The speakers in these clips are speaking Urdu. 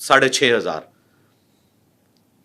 6500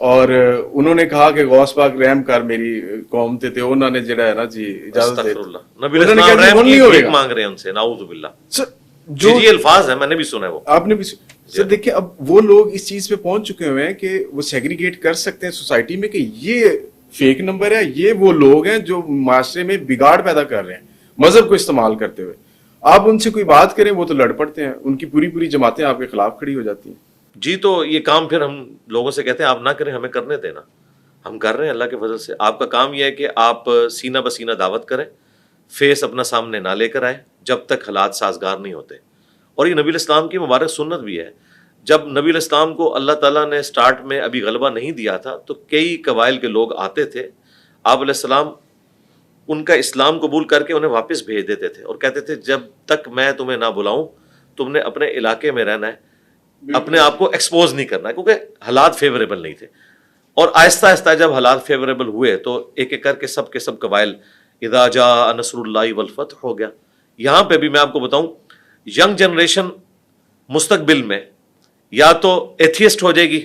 اور انہوں نے کہا کہ غوث پاک رحم کر میری قوم تے انہوں نے جڑا ہے نا جی اجازت دے استغفر اللہ، نبی علیہ السلام رحم کی بھیک مانگ رہے ہیں ان سے، نعوذ باللہ. جو جی الفاظ ہیں، میں نے بھی سنا ہے وہ. آپ نے بھی سر دیکھیں اب وہ لوگ اس چیز پہ پہنچ چکے ہوئے ہیں کہ وہ سیگریگیٹ کر سکتے ہیں سوسائٹی میں کہ یہ فیک نمبر ہے، یہ وہ لوگ ہیں جو معاشرے میں بگاڑ پیدا کر رہے ہیں مذہب کو استعمال کرتے ہوئے. آپ ان سے کوئی بات کریں وہ تو لڑ پڑتے ہیں، ان کی پوری پوری جماعتیں آپ کے خلاف کھڑی ہو جاتی ہیں. جی تو یہ کام پھر ہم لوگوں سے کہتے ہیں آپ نہ کریں، ہمیں کرنے دینا. ہم کر رہے ہیں اللہ کے فضل سے. آپ کا کام یہ ہے کہ آپ سینہ بسینہ دعوت کریں، فیس اپنا سامنے نہ لے کر آئیں جب تک حالات سازگار نہیں ہوتے. اور یہ نبی علیہ السلام کی مبارک سنت بھی ہے. جب نبی علیہ السلام کو اللہ تعالیٰ نے سٹارٹ میں ابھی غلبہ نہیں دیا تھا تو کئی قبائل کے لوگ آتے تھے، آپ علیہ السلام ان کا اسلام قبول کر کے انہیں واپس بھیج دیتے تھے اور کہتے تھے جب تک میں تمہیں نہ بلاؤں تم نے اپنے علاقے میں رہنا ہے، اپنے آپ کو ایکسپوز نہیں کرنا ہے، کیونکہ حالات فیوریبل نہیں تھے. اور آہستہ آہستہ جب حالات فیوریبل ہوئے تو ایک ایک کر کے سب قبائل اذا جاء نصر اللہ والفتح ہو گیا. یہاں پہ بھی میں آپ کو بتاؤں، ینگ جنریشن مستقبل میں یا تو ایتھیسٹ ہو جائے گی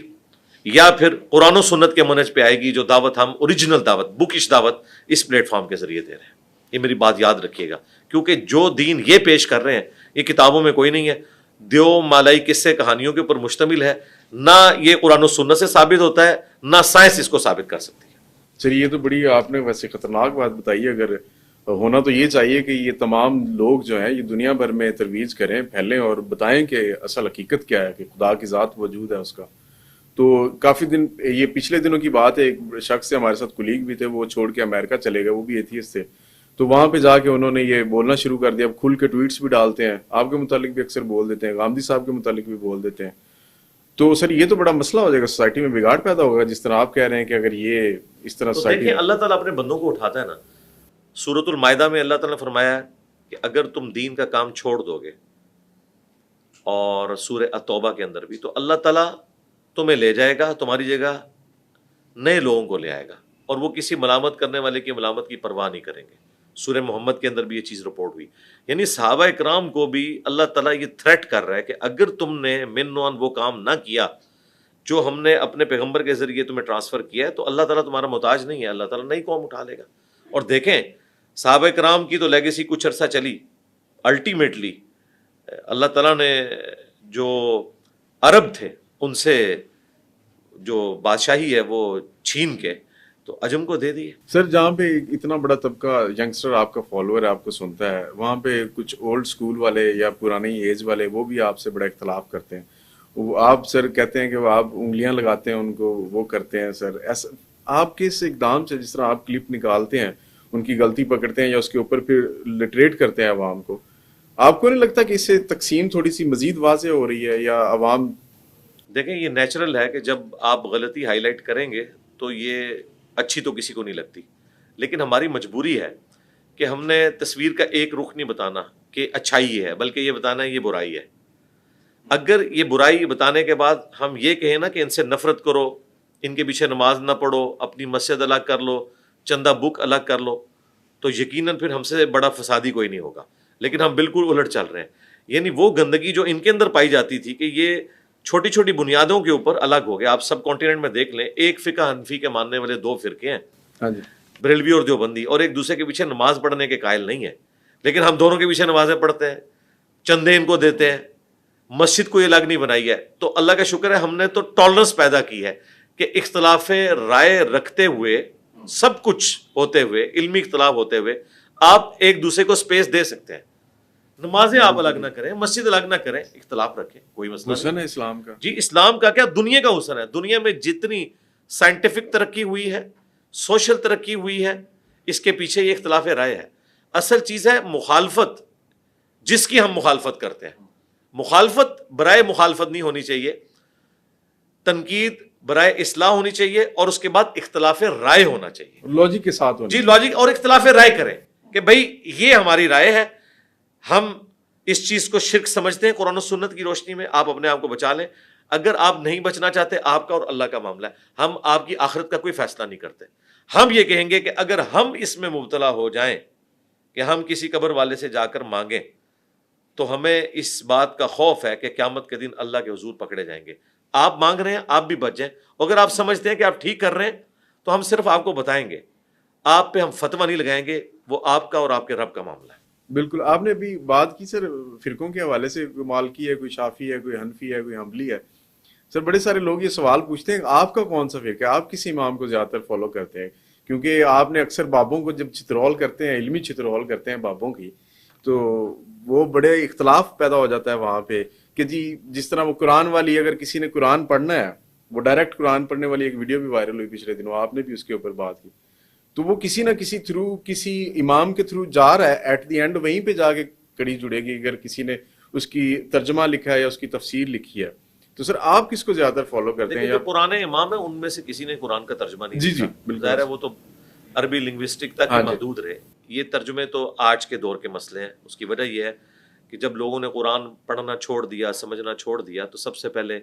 یا پھر قرآن و سنت کے منہج پہ آئے گی، جو دعوت ہم اوریجنل دعوت، بکش دعوت اس پلیٹ فارم کے ذریعے دے رہے ہیں. یہ میری بات یاد رکھیے گا، کیونکہ جو دین یہ پیش کر رہے ہیں یہ کتابوں میں کوئی نہیں ہے، دیو مالائی قصے کہانیوں کے اوپر مشتمل ہے. نہ یہ قرآن و سنت سے ثابت ہوتا ہے، نہ سائنس اس کو ثابت کر سکتی ہے. سر یہ تو بڑی آپ نے ویسے خطرناک بات بتائی ہے. اگر ہونا تو یہ چاہیے کہ یہ تمام لوگ جو ہیں یہ دنیا بھر میں ترویج کریں، پھیلیں اور بتائیں کہ اصل حقیقت کیا ہے، کہ خدا کی ذات وجود ہے اس کا. تو کافی دن، یہ پچھلے دنوں کی بات ہے، ایک شخص سے ہمارے ساتھ کولیگ بھی تھے، وہ چھوڑ کے امریکہ چلے گئے، وہ بھی ایتھیسٹ تھے. تو وہاں پہ جا کے انہوں نے یہ بولنا شروع کر دیا. اب کھل کے ٹویٹس بھی ڈالتے ہیں، آپ کے متعلق بھی اکثر بول دیتے ہیں، غامدی صاحب کے متعلق بھی بول دیتے ہیں. تو سر یہ تو بڑا مسئلہ ہو جائے گا، سوسائٹی میں بگاڑ پیدا ہوگا جس طرح آپ کہہ رہے ہیں کہ اگر یہ اس طرح تو سوسائٹی. دیکھیں اللہ تعالیٰ اپنے بندوں کو اٹھاتا ہے نا. سورۃ المائدہ میں اللہ تعالیٰ نے فرمایا ہے کہ اگر تم دین کا کام چھوڑ دو گے، اور سورہ التوبہ کے اندر بھی، تو اللہ تعالیٰ تمہیں لے جائے گا، تمہاری جگہ نئے لوگوں کو لے آئے گا، اور وہ کسی ملامت کرنے والے کی ملامت کی پرواہ نہیں کریں گے. سورہ محمد کے اندر بھی یہ چیز رپورٹ ہوئی. یعنی صحابہ اکرام کو بھی اللہ تعالیٰ یہ تھریٹ کر رہا ہے کہ اگر تم نے منوان وہ کام نہ کیا جو ہم نے اپنے پیغمبر کے ذریعے تمہیں ٹرانسفر کیا ہے، تو اللہ تعالیٰ تمہارا محتاج نہیں ہے، اللہ تعالیٰ نئی قوم اٹھا لے گا. اور دیکھیں صحابہ کرام کی تو لیگیسی کچھ عرصہ چلی، الٹیمیٹلی اللہ تعالیٰ نے جو عرب تھے ان سے جو بادشاہی ہے وہ چھین کے تو عجم کو دے دی. سر جہاں پہ اتنا بڑا طبقہ ینگسٹر آپ کا فالوور ہے، آپ کو سنتا ہے، وہاں پہ کچھ اولڈ سکول والے یا پرانی ایج والے وہ بھی آپ سے بڑا اختلاف کرتے ہیں. آپ سر کہتے ہیں کہ وہ آپ انگلیاں لگاتے ہیں ان کو، وہ کرتے ہیں. سر ایسا آپ کے اس اقدام سے، جس طرح آپ کلپ نکالتے ہیں، ان کی غلطی پکڑتے ہیں یا اس کے اوپر پھر لٹریٹ کرتے ہیں عوام کو، آپ کو نہیں لگتا کہ اس سے تقسیم تھوڑی سی مزید واضح ہو رہی ہے یا عوام؟ دیکھیں یہ نیچرل ہے کہ جب آپ غلطی ہائی لائٹ کریں گے تو یہ اچھی تو کسی کو نہیں لگتی، لیکن ہماری مجبوری ہے کہ ہم نے تصویر کا ایک رخ نہیں بتانا کہ اچھائی ہے، بلکہ یہ بتانا ہے یہ برائی ہے. اگر یہ برائی بتانے کے بعد ہم یہ کہیں نا کہ ان سے نفرت کرو، ان کے پیچھے نماز نہ پڑھو، اپنی مسجد الگ کر لو، چندہ بک الگ کر لو، تو یقیناً پھر ہم سے بڑا فسادی کوئی نہیں ہوگا. لیکن ہم بالکل الٹ چل رہے ہیں. یعنی وہ گندگی جو ان کے اندر پائی جاتی تھی کہ یہ چھوٹی چھوٹی بنیادوں کے اوپر الگ ہو گیا. آپ سب کانٹیننٹ میں دیکھ لیں، ایک فقہ حنفی کے ماننے والے دو فرقے ہیں، ہاں جی، بریلوی اور دیوبندی، اور ایک دوسرے کے پیچھے نماز پڑھنے کے قائل نہیں ہے. لیکن ہم دونوں کے پیچھے نمازیں پڑھتے ہیں، چندے ان کو دیتے ہیں، مسجد کو یہ الگ نہیں بنائی ہے. تو اللہ کا شکر ہے ہم نے تو ٹالرنس پیدا کی ہے کہ اختلاف رائے رکھتے ہوئے، سب کچھ ہوتے ہوئے، علمی اختلاف ہوتے ہوئے آپ ایک دوسرے کو سپیس دے سکتے ہیں. نمازیں آپ الگ نہ کریں، مسجد الگ نہ کریں، اختلاف رکھیں، کوئی مسئلہ نہیں. حسن ہے اسلام کا. جی اسلام کا کیا، دنیا کا حسن ہے. دنیا میں جتنی سائنٹیفک ترقی ہوئی ہے، سوشل ترقی ہوئی ہے، اس کے پیچھے یہ اختلاف رائے ہے. اصل چیز ہے مخالفت، جس کی ہم مخالفت کرتے ہیں. مخالفت برائے مخالفت نہیں ہونی چاہیے، تنقید برائے اصلاح ہونی چاہیے، اور اس کے بعد اختلاف رائے ہونا چاہیے، لاجک کے ساتھ ہونی. جی لاجک اور اختلاف رائے کریں کہ بھائی یہ ہماری رائے ہے، ہم اس چیز کو شرک سمجھتے ہیں. قرآن و سنت کی روشنی میں آپ اپنے آپ کو بچا لیں. اگر آپ نہیں بچنا چاہتے، آپ کا اور اللہ کا معاملہ ہے. ہم آپ کی آخرت کا کوئی فیصلہ نہیں کرتے. ہم یہ کہیں گے کہ اگر ہم اس میں مبتلا ہو جائیں کہ ہم کسی قبر والے سے جا کر مانگیں تو ہمیں اس بات کا خوف ہے کہ قیامت کے دن اللہ کے حضور پکڑے جائیں گے. آپ مانگ رہے ہیں آپ بھی بچ جائیں. اگر آپ سمجھتے ہیں کہ آپ ٹھیک کر رہے ہیں تو ہم صرف آپ کو بتائیں گے, آپ پہ ہم فتویٰ نہیں لگائیں گے, وہ آپ کا اور آپ کے رب کا معاملہ ہے. بالکل. آپ نے ابھی بات کی سر فرقوں کے حوالے سے, کوئی مالکی ہے, کوئی شافی ہے, کوئی حنفی ہے, کوئی حنبلی ہے. سر بڑے سارے لوگ یہ سوال پوچھتے ہیں آپ کا کون سا فرقہ ہے, آپ کس امام کو زیادہ تر فالو کرتے ہیں؟ کیونکہ آپ نے اکثر بابوں کو جب چترول کرتے ہیں, علمی چترول کرتے ہیں بابوں کی, تو وہ بڑے اختلاف پیدا ہو جاتا ہے وہاں پہ کہ جی جس طرح وہ قرآن والی, اگر کسی نے قرآن پڑھنا ہے, وہ ڈائریکٹ قرآن پڑھنے والی ایک ویڈیو بھی وائرل ہوئی پچھلے دنوں, آپ نے بھی اس کے اوپر بات کی, تو وہ کسی نہ کسی تھرو, کسی امام کے تھرو جا رہا ہے, ایٹ دی اینڈ وہیں پہ جا کے کڑی جڑے گی اگر کسی نے اس کی ترجمہ لکھا ہے یا اس کی تفسیر لکھی ہے. تو سر آپ کس کو زیادہ فالو کرتے ہیں؟ جو پرانے امام ہیں ان میں سے کسی نے قرآن کا ترجمہ نہیں جی لکھا. جی بالکل, ظاہر ہے وہ تو عربی لنگوسٹک تک ہی محدود رہے. یہ ترجمے تو آج کے دور کے مسئلے ہیں. اس کی وجہ یہ ہے کہ جب لوگوں نے قرآن پڑھنا چھوڑ دیا, سمجھنا چھوڑ دیا, تو سب سے پہلے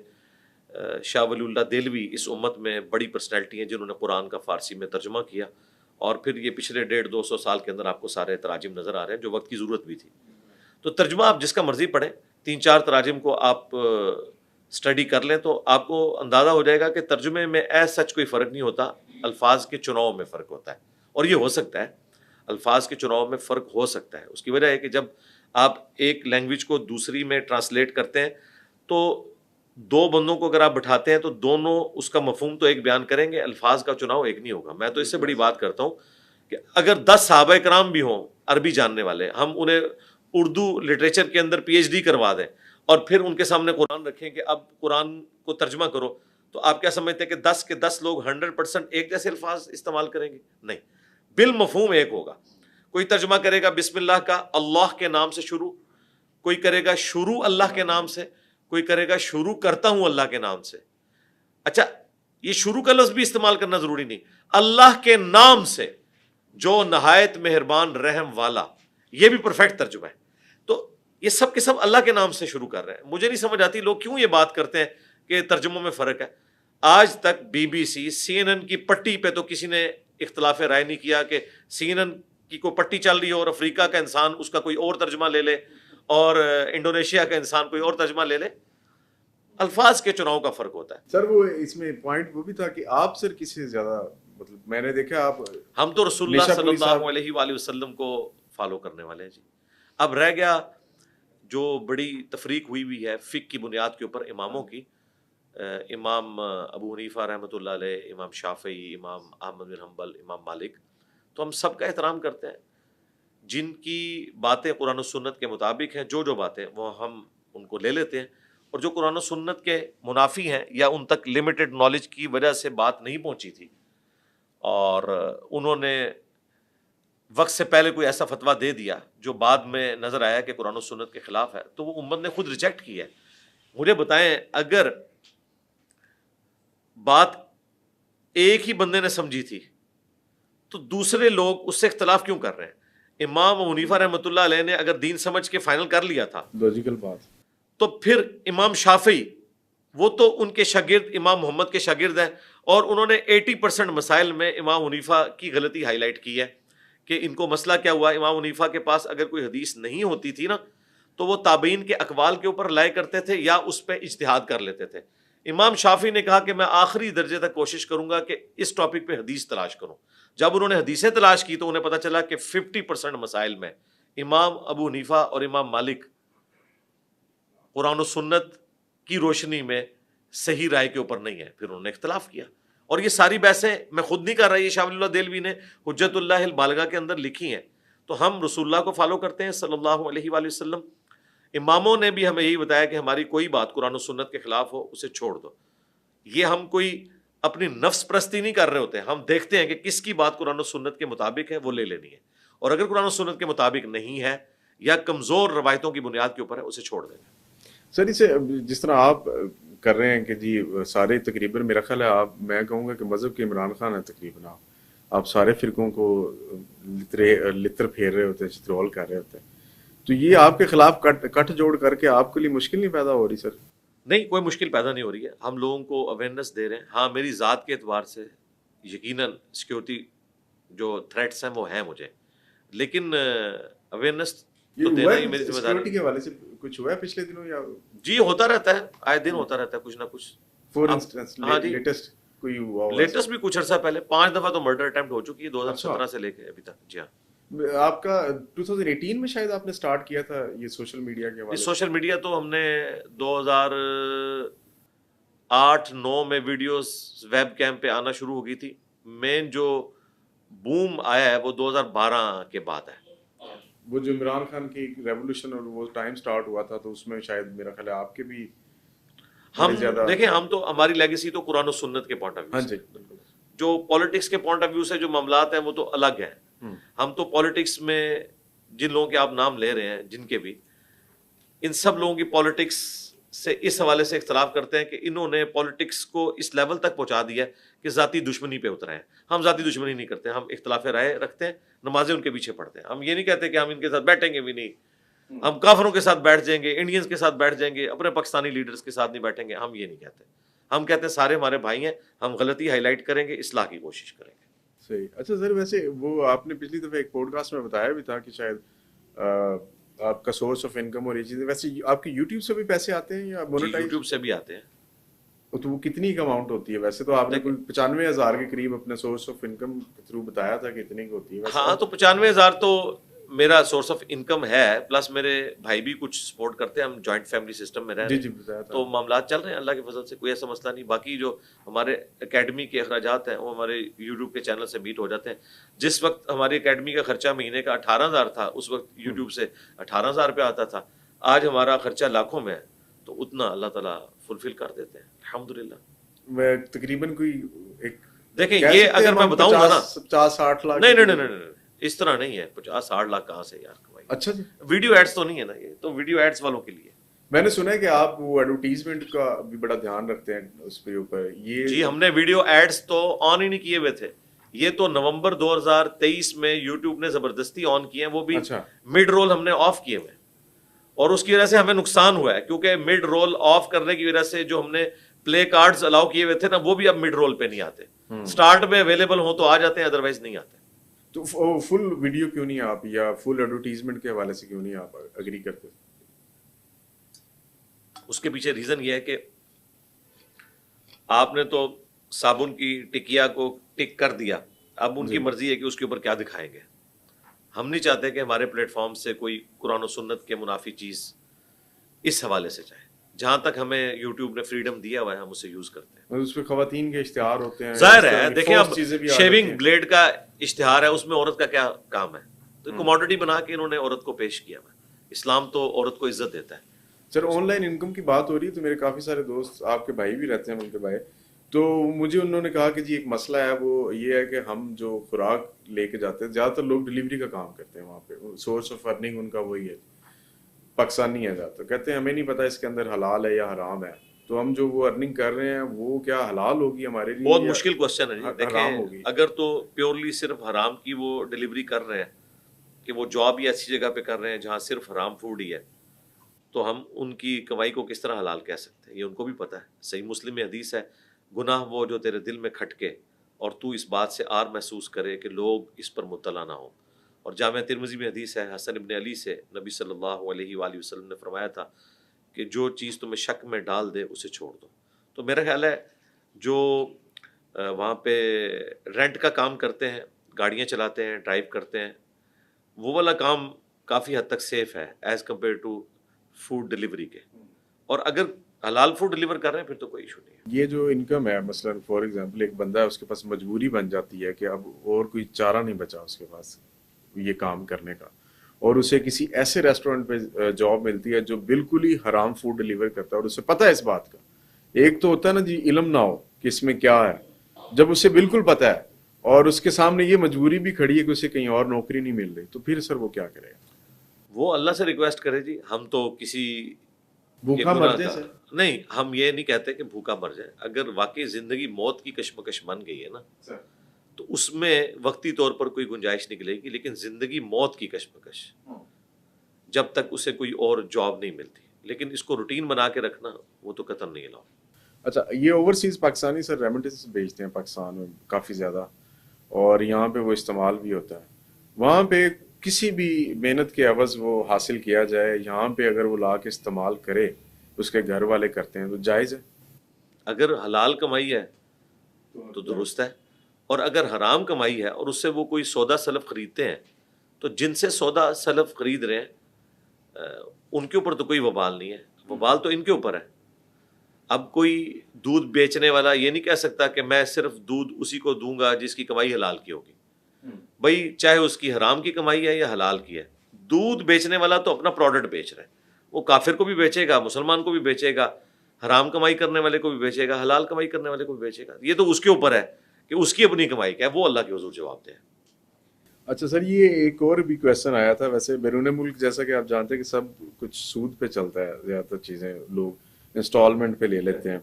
شاہ ولی اللہ دہلوی اس امت میں بڑی پرسنالٹی ہیں جنہوں نے قرآن کا فارسی میں ترجمہ کیا, اور پھر یہ پچھلے 150-200 سال کے اندر آپ کو سارے تراجم نظر آ رہے ہیں جو وقت کی ضرورت بھی تھی. تو ترجمہ آپ جس کا مرضی پڑھیں, 3-4 تراجم کو آپ اسٹڈی کر لیں تو آپ کو اندازہ ہو جائے گا کہ ترجمے میں ایز سچ کوئی فرق نہیں ہوتا, الفاظ کے چناؤ میں فرق ہوتا ہے. اور یہ ہو سکتا ہے, الفاظ کے چناؤ میں فرق ہو سکتا ہے. اس کی وجہ ہے کہ جب آپ ایک لینگویج کو دوسری میں ٹرانسلیٹ کرتے ہیں تو دو بندوں کو اگر آپ بٹھاتے ہیں تو دونوں اس کا مفہوم تو ایک بیان کریں گے, الفاظ کا چناؤ ایک نہیں ہوگا. میں تو اس سے بڑی بات کرتا ہوں کہ اگر 10 صحابہ کرام بھی ہوں عربی جاننے والے, ہم انہیں اردو لٹریچر کے اندر PhD کروا دیں اور پھر ان کے سامنے قرآن رکھیں کہ اب قرآن کو ترجمہ کرو, تو آپ کیا سمجھتے ہیں کہ 10 کے 10 لوگ 100% ایک جیسے الفاظ استعمال کریں گے؟ نہیں, بالمفہوم ایک ہوگا. کوئی ترجمہ کرے گا بسم اللہ کا اللہ کے نام سے شروع, کوئی کرے گا شروع اللہ کے نام سے, کوئی کرے گا شروع کرتا ہوں اللہ کے نام سے. اچھا, یہ شروع کا لفظ بھی استعمال کرنا ضروری نہیں, اللہ کے نام سے جو نہایت مہربان رحم والا, یہ بھی پرفیکٹ ترجمہ ہے. تو یہ سب کے سب اللہ کے نام سے شروع کر رہے ہیں. مجھے نہیں سمجھ آتی لوگ کیوں یہ بات کرتے ہیں کہ ترجموں میں فرق ہے. آج تک BBC, CNN کی پٹی پہ تو کسی نے اختلاف رائے نہیں کیا کہ CNN کی کوئی پٹی چل رہی ہو اور افریقہ کا انسان اس کا کوئی اور ترجمہ لے لے اور انڈونیشیا کا انسان کوئی اور ترجمہ لے لے. الفاظ کے چناؤ کا فرق ہوتا ہے. سر وہ اس میں پوائنٹ وہ بھی تھا کہ آپ سر کسی سے زیادہ, مطلب میں نے دیکھا آپ, ہم تو رسول اللہ صلی اللہ علیہ وآلہ وسلم کو فالو کرنے والے ہیں جی. اب رہ گیا جو بڑی تفریق ہوئی ہے فقہ کی بنیاد کے اوپر اماموں کی, امام ابو حنیفہ رحمۃ اللہ علیہ, امام شافعی, امام احمد بن حنبل, امام مالک, تو ہم سب کا احترام کرتے ہیں. جن کی باتیں قرآن و سنت کے مطابق ہیں, جو باتیں وہ ہم ان کو لے لیتے ہیں, اور جو قرآن و سنت کے منافی ہیں یا ان تک لمیٹڈ نالج کی وجہ سے بات نہیں پہنچی تھی اور انہوں نے وقت سے پہلے کوئی ایسا فتویٰ دے دیا جو بعد میں نظر آیا کہ قرآن و سنت کے خلاف ہے, تو وہ امت نے خود ریجیکٹ کی ہے. مجھے بتائیں اگر بات ایک ہی بندے نے سمجھی تھی تو دوسرے لوگ اس سے اختلاف کیوں کر رہے ہیں؟ امام ابو حنیفہ رحمۃ اللہ علیہ نے اگر دین سمجھ کے فائنل کر لیا تھا, لاجیکل بات, تو پھر امام شافعی وہ تو ان کے شاگرد امام محمد کے شاگرد ہیں, اور انہوں نے 80% مسائل میں امام حنیفہ کی غلطی ہائی لائٹ کی ہے کہ ان کو مسئلہ کیا ہوا. امام حنیفہ کے پاس اگر کوئی حدیث نہیں ہوتی تھی نا تو وہ تابعین کے اقوال کے اوپر لائے کرتے تھے یا اس پہ اجتہاد کر لیتے تھے. امام شافعی نے کہا کہ میں آخری درجے تک کوشش کروں گا کہ اس ٹاپک پہ حدیث تلاش کروں. جب انہوں نے حدیثیں تلاش کی تو انہیں پتہ چلا کہ 50% مسائل میں امام ابو حنیفہ اور امام مالک قرآن و سنت کی روشنی میں صحیح رائے کے اوپر نہیں ہے. پھر انہوں نے اختلاف کیا, اور یہ ساری بحثیں میں خود نہیں کر رہا, یہ شاہ ولی اللہ دہلوی نے حجت اللہ البالغہ کے اندر لکھی ہیں. تو ہم رسول اللہ کو فالو کرتے ہیں صلی اللہ علیہ وآلہ وسلم. اماموں نے بھی ہمیں یہی بتایا کہ ہماری کوئی بات قرآن و سنت کے خلاف ہو اسے چھوڑ دو. یہ ہم کوئی اپنی نفس پرستی نہیں کر رہے ہوتے, ہم دیکھتے ہیں کہ کس کی بات قرآن و سنت کے مطابق ہے وہ لے لینی ہے, اور اگر قرآن و سنت کے مطابق نہیں ہے یا کمزور روایتوں کی بنیاد کے اوپر ہے اسے چھوڑ دینا. سر اسے جس طرح آپ کر رہے ہیں کہ جی سارے تقریباً میرا خیال ہے آپ, میں کہوں گا کہ مذہب کے عمران خان ہے تقریباً, آپ سارے فرقوں کو لتر پھیر رہے ہوتے ہیں, چترول کر رہے ہوتے ہیں, تو یہ آپ کے خلاف کٹ جوڑ کر کے آپ کے لیے مشکل نہیں پیدا ہو رہی سر؟ نہیں, کوئی مشکل پیدا نہیں ہو رہی ہے, ہم لوگوں کو اویئرنیس دے رہے ہیں. ہاں میری ذات کے اعتبار سے یقیناً سیکیورٹی جو تھریٹس ہیں وہ ہیں مجھے, لیکن اویئرنیس تو دینا ہی میری ذمہ داری. سیکورٹی کے حوالے سے کچھ ہوا ہے پچھلے دنوں یا جی ہوتا رہتا ہے, آئے دن ہوتا رہتا ہے کچھ نہ کچھ. فور انسٹنس ہاں جی, لیٹسٹ کوئی ہوا ہوا لیٹسٹ بھی کچھ عرصہ پہلے 5 دفعہ تو مرڈر اٹیمپٹ ہو چکی ہے 2017 سے لے کے ابھی تک. جی ہاں, آپ کا 2018 میں شاید آپ نے سٹارٹ کیا تھا یہ سوشل میڈیا کے حوالے سے. سوشل میڈیا تو ہم نے 2008-9 میں ویڈیوز ویب کیم پہ آنا شروع ہو گئی تھی. مین جو بوم آیا ہے وہ 2012 کے بعد ہے. وہ جو عمران خان کی ریولوشن اور وہ ٹائم سٹارٹ ہوا تھا تو اس میں شاید میرا خیال ہے آپ کے بھی ہم دیکھیں, ہم تو ہماری لیگیسی تو قرآن و سنت کے پوائنٹ آف ویو سے, جو پالیٹکس کے پوائنٹ آف ویو سے جو معاملات ہیں وہ تو الگ ہیں. ہم تو پالیٹکس میں جن لوگوں کے آپ نام لے رہے ہیں جن کے بھی, ان سب لوگوں کی پالیٹکس سے اس حوالے سے اختلاف کرتے ہیں کہ انہوں نے پالیٹکس کو اس لیول تک پہنچا دیا کہ ذاتی دشمنی پہ اترے ہیں. ہم ذاتی دشمنی نہیں کرتے, ہم اختلاف رائے رکھتے ہیں, نمازیں ان کے پیچھے پڑھتے ہیں. ہم یہ نہیں کہتے کہ ہم ان کے ساتھ بیٹھیں گے بھی نہیں, ہم کافروں کے ساتھ بیٹھ جائیں گے, انڈینز کے ساتھ بیٹھ جائیں گے, اپنے پاکستانی لیڈرز کے ساتھ نہیں بیٹھیں گے. ہم یہ نہیں کہتے. ہم کہتے ہیں سارے ہمارے بھائی ہیں, ہم غلطی ہائی لائٹ کریں گے, اصلاح کی کوشش کریں گے. صحیح. اچھا سر, ویسے وہ آپ نے پچھلی دفعہ ایک پوڈ کاسٹ میں بتایا بھی تھا کہ شاید آپ کا سورس آف انکم اور یہ چیزیں, ویسے آپ کی یوٹیوب سے بھی پیسے آتے ہیں یا مونیٹائز؟ یوٹیوب سے بھی آتے ہیں. تو وہ کتنی اماؤنٹ ہوتی ہے ویسے؟ تو آپ نے کوئی 95,000 کے قریب اپنے سورس آف انکم کے تھرو بتایا تھا کہ اتنی کی ہوتی ہے. ہاں تو 95,000 تو میرا سورس آف انکم ہے, پلس میرے بھائی بھی کچھ سپورٹ کرتے ہیں, ہم جوائنٹ فیملی سسٹم میں رہ رہے ہیں, تو معاملات چل رہے ہیں اللہ کے فضل سے, کوئی ایسا مسئلہ نہیں. باقی جو ہمارے اکیڈمی کے اخراجات ہیں وہ ہمارے یوٹیوب کے چینل سے میٹ ہو جاتے ہیں. جس وقت ہماری اکیڈمی کا خرچہ مہینے کا 18,000 تھا, اس وقت یوٹیوب سے 18,000 روپیہ آتا تھا. آج ہمارا خرچہ لاکھوں میں ہے, تو اتنا اللہ تعالیٰ فلفل کر دیتے ہیں الحمدللہ. میں تقریباً کوئی ایک دیکھیں یہ اگر میں بتاؤں گا نا 50-60 لاکھ, نہیں اس طرح نہیں ہے. 50-60 لاکھ کہاں سے یار کمائی. اچھا جی, ویڈیو ایڈز تو نہیں ہے نا, یہ تو ویڈیو ایڈز والوں کے لیے. میں نے سنا ہے کہ آپ وہ ایڈورٹیزمنٹ کا بھی بڑا دھیان رکھتے ہیں اس پہ اوپر. یہ جی ہم نے ویڈیو ایڈز تو آن ہی نہیں کیے ہوئے تھے, یہ تو نومبر 2023 میں یوٹیوب نے زبردستی آن کیے ہیں, وہ بھی مڈ رول ہم نے آف کیے ہوئے, اور اس کی وجہ سے ہمیں نقصان ہوا ہے, کیونکہ مڈ رول آف کرنے کی وجہ سے جو ہم نے پلے کارڈز الاؤ کیے ہوئے تھے نا, وہ بھی اب مڈ رول پہ نہیں آتے. سٹارٹ میں اویلیبل ہوں تو آ جاتے ہیں, ادروائز نہیں آتے. تو فل ویڈیو کیوں نہیں آپ, یا فل ایڈورٹیزمنٹ کے حوالے سے کیوں نہیں آپ اگری کرتے؟ اس کے پیچھے ریزن یہ ہے کہ آپ نے تو صابن کی ٹکیا کو ٹک کر دیا, اب ان کی مرضی ہے کہ اس کے اوپر کیا دکھائیں گے. ہم نہیں چاہتے کہ ہمارے پلیٹ فارم سے کوئی قرآن و سنت کے منافی چیز اس حوالے سے جائے. جہاں تک ہمیں یوٹیوب نے فریڈم دیا ہوا ہے ہم اسے یوز کرتے ہیں. اس پہ خواتین کے اشتہار ہوتے ہیں, ظاہر ہے. دیکھیں اب شیونگ بلیڈ کا اشتہار ہے, اس میں عورت کا کیا کام ہے؟ تو کموڈٹی بنا کے انہوں نے عورت کو پیش کیا ہوا. اسلام تو عورت کو عزت دیتا ہے. سر آن لائن انکم کی بات ہو رہی ہے تو میرے کافی سارے دوست آپ کے بھائی بھی رہتے ہیں, ان کے بھائی, تو مجھے انہوں نے کہا کہ جی ایک مسئلہ ہے, وہ یہ ہے کہ ہم جو خوراک لے کے جاتے ہیں, زیادہ تر لوگ ڈلیوری کا کام کرتے ہیں وہاں پہ, سورس آف ارننگ ان کا وہی ہے, پاکستانی ہے زیادہ تر. کہتے ہیں ہمیں نہیں پتا اس کے اندر حلال ہے یا حرام ہے, تو ہم جو وہ ارننگ کر رہے ہیں وہ کیا حلال ہوگی ہمارے لیے؟ بہت مشکل کوشچن ہے. دیکھیں اگر تو پیورلی صرف حرام کی وہ ڈلیوری کر رہے ہیں, کہ وہ جاب ہی ایسی جگہ پہ کر رہے ہیں جہاں صرف حرام فوڈ ہی ہے, تو ہم ان کی کمائی کو کس طرح حلال کہہ سکتے ہیں؟ یہ ان کو بھی پتا ہے. صحیح مسلم میں حدیث ہے, گناہ وہ جو تیرے دل میں کھٹکے اور تو اس بات سے آر محسوس کرے کہ لوگ اس پر مطلع نہ ہوں. اور جامعہ ترمذی میں حدیث ہے حسن ابن علی سے, نبی صلی اللہ علیہ وآلہ وسلم نے فرمایا تھا کہ جو چیز تمہیں شک میں ڈال دے اسے چھوڑ دو. تو میرا خیال ہے جو وہاں پہ رینٹ کا کام کرتے ہیں, گاڑیاں چلاتے ہیں, ڈرائیو کرتے ہیں, وہ والا کام کافی حد تک سیف ہے as compare to food delivery کے. اور اگر حلال فوڈ ڈلیور کر رہے ہیں پھر تو کوئی ایشو نہیں ہے. یہ جو انکم ہے, مثلا فار ایگزامپل ایک بندہ ہے, اس کے پاس مجبوری بن جاتی ہے کہ اب اور کوئی چارہ نہیں بچا اس کے پاس یہ کام کرنے کا, اور اسے کسی ایسے ریسٹورینٹ پہ جاب ملتی ہے جو بالکل ہی حرام فوڈ ڈلیور کرتا ہے, اور اسے پتہ ہے اس بات کا. ایک تو ہوتا ہے نا جی علم نہ ہو کہ اس میں کیا ہے, جب اسے بالکل پتہ ہے اور اس کے سامنے یہ مجبوری بھی کھڑی ہے کہ اسے کہیں اور نوکری نہیں مل رہی, تو پھر سر وہ کیا کرے گا؟ وہ اللہ سے ریکویسٹ کرے جی. ہم تو کسی بھوکا مر جائے سر نہیں, ہم یہ نہیں کہتے کہ بھوکا مر جائے. اگر واقعی زندگی موت کی کشمکش بن گئی ہے نا, تو اس میں وقتی طور پر کوئی گنجائش نکلے گی, لیکن زندگی موت کی کشمکش جب تک اسے کوئی اور جاب نہیں ملتی. لیکن اس کو روٹین بنا کے رکھنا وہ تو قطعا نہیں الاؤ. اچھا, یہ اوورسیز پاکستانی سر ریمیٹنس بھیجتے ہیں پاکستان میں کافی زیادہ, اور یہاں پہ وہ استعمال بھی ہوتا ہے. وہاں پہ کسی بھی محنت کے عوض وہ حاصل کیا جائے, یہاں پہ اگر وہ لا کے استعمال کرے, اس کے گھر والے کرتے ہیں تو جائز ہے. اگر حلال کمائی ہے تو درست ہے, اور اگر حرام کمائی ہے اور اس سے وہ کوئی سودا سلف خریدتے ہیں تو جن سے سودا سلف خرید رہے ہیں ان کے اوپر تو کوئی وبال نہیں ہے, وبال تو ان کے اوپر ہے. اب کوئی دودھ بیچنے والا یہ نہیں کہہ سکتا کہ میں صرف دودھ اسی کو دوں گا جس کی کمائی حلال کی ہوگی. بھائی چاہے اس کی حرام کی کمائی ہے یا حلال کی ہے, دودھ بیچنے والا تو اپنا پروڈکٹ بیچ رہا ہے, وہ کافر کو بھی بیچے گا, مسلمان کو بھی بیچے گا, حرام کمائی کرنے والے کو بھی بیچے گا, حلال کمائی کرنے والے کو بھی بیچے گا. یہ تو اس کے اوپر ہے کہ اس کی اپنی کمائی کیا ہے, وہ اللہ کے حضور جواب دے. اچھا سر, یہ ایک اور بھی کویشچن آیا تھا. ویسے بیرون ملک جیسا کہ آپ جانتے ہیں کہ سب کچھ سود پہ چلتا ہے, زیادہ تر چیزیں لوگ انسٹالمنٹ پہ لے لیتے ہیں,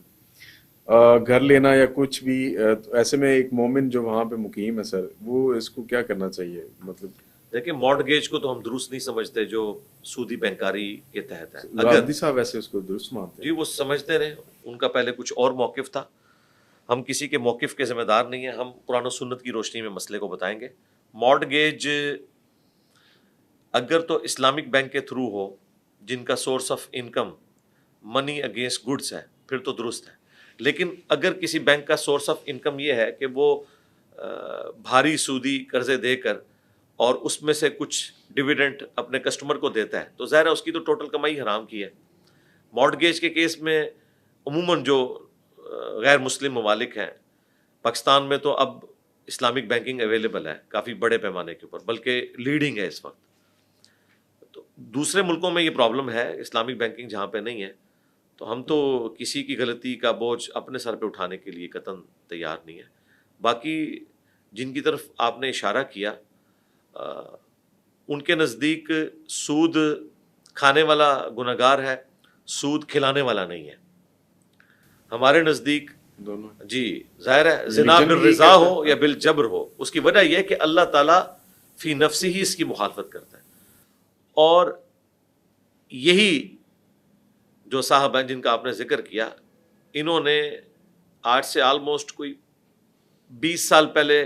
گھر لینا یا کچھ بھی. ایسے میں ایک مومن جو وہاں پہ مقیم ہے سر, وہ اس کو کیا کرنا چاہیے؟ مطلب دیکھیں مارٹگیج کو تو ہم درست نہیں سمجھتے جو سودی بینکاری کے تحت ہے. غازی صاحب ویسے اس کو درست مانتے ہیں. جی وہ سمجھتے رہے, ان کا پہلے کچھ اور موقف تھا, ہم کسی کے موقف کے ذمہ دار نہیں ہیں, ہم قرآن و سنت کی روشنی میں مسئلے کو بتائیں گے. مارٹگیج اگر تو اسلامک بینک کے تھرو ہو جن کا source of income money against goods ہے پھر تو درست ہے, لیکن اگر کسی بینک کا سورس آف انکم یہ ہے کہ وہ بھاری سودی قرضے دے کر اور اس میں سے کچھ ڈویڈنٹ اپنے کسٹمر کو دیتا ہے تو ظاہر ہے اس کی تو ٹوٹل کمائی حرام کی ہے. مارٹگیج کے کیس میں عموماً جو غیر مسلم ممالک ہیں, پاکستان میں تو اب اسلامک بینکنگ اویلیبل ہے کافی بڑے پیمانے کے اوپر, بلکہ لیڈنگ ہے اس وقت. تو دوسرے ملکوں میں یہ پرابلم ہے, اسلامک بینکنگ جہاں پہ نہیں ہے, تو ہم تو کسی کی غلطی کا بوجھ اپنے سر پہ اٹھانے کے لیے قطعاً تیار نہیں ہے. باقی جن کی طرف آپ نے اشارہ کیا ان کے نزدیک سود کھانے والا گنہگار ہے, سود کھلانے والا نہیں ہے. ہمارے نزدیک دونوں جی ظاہر ہے زنا بالرضا ہو یا بالجبر ہو, اس کی وجہ یہ ہے کہ اللہ تعالیٰ فی نفسی ہی اس کی مخالفت کرتا ہے. اور یہی جو صاحب ہیں جن کا آپ نے ذکر کیا, انہوں نے آج سے آلموسٹ کوئی 20 سال پہلے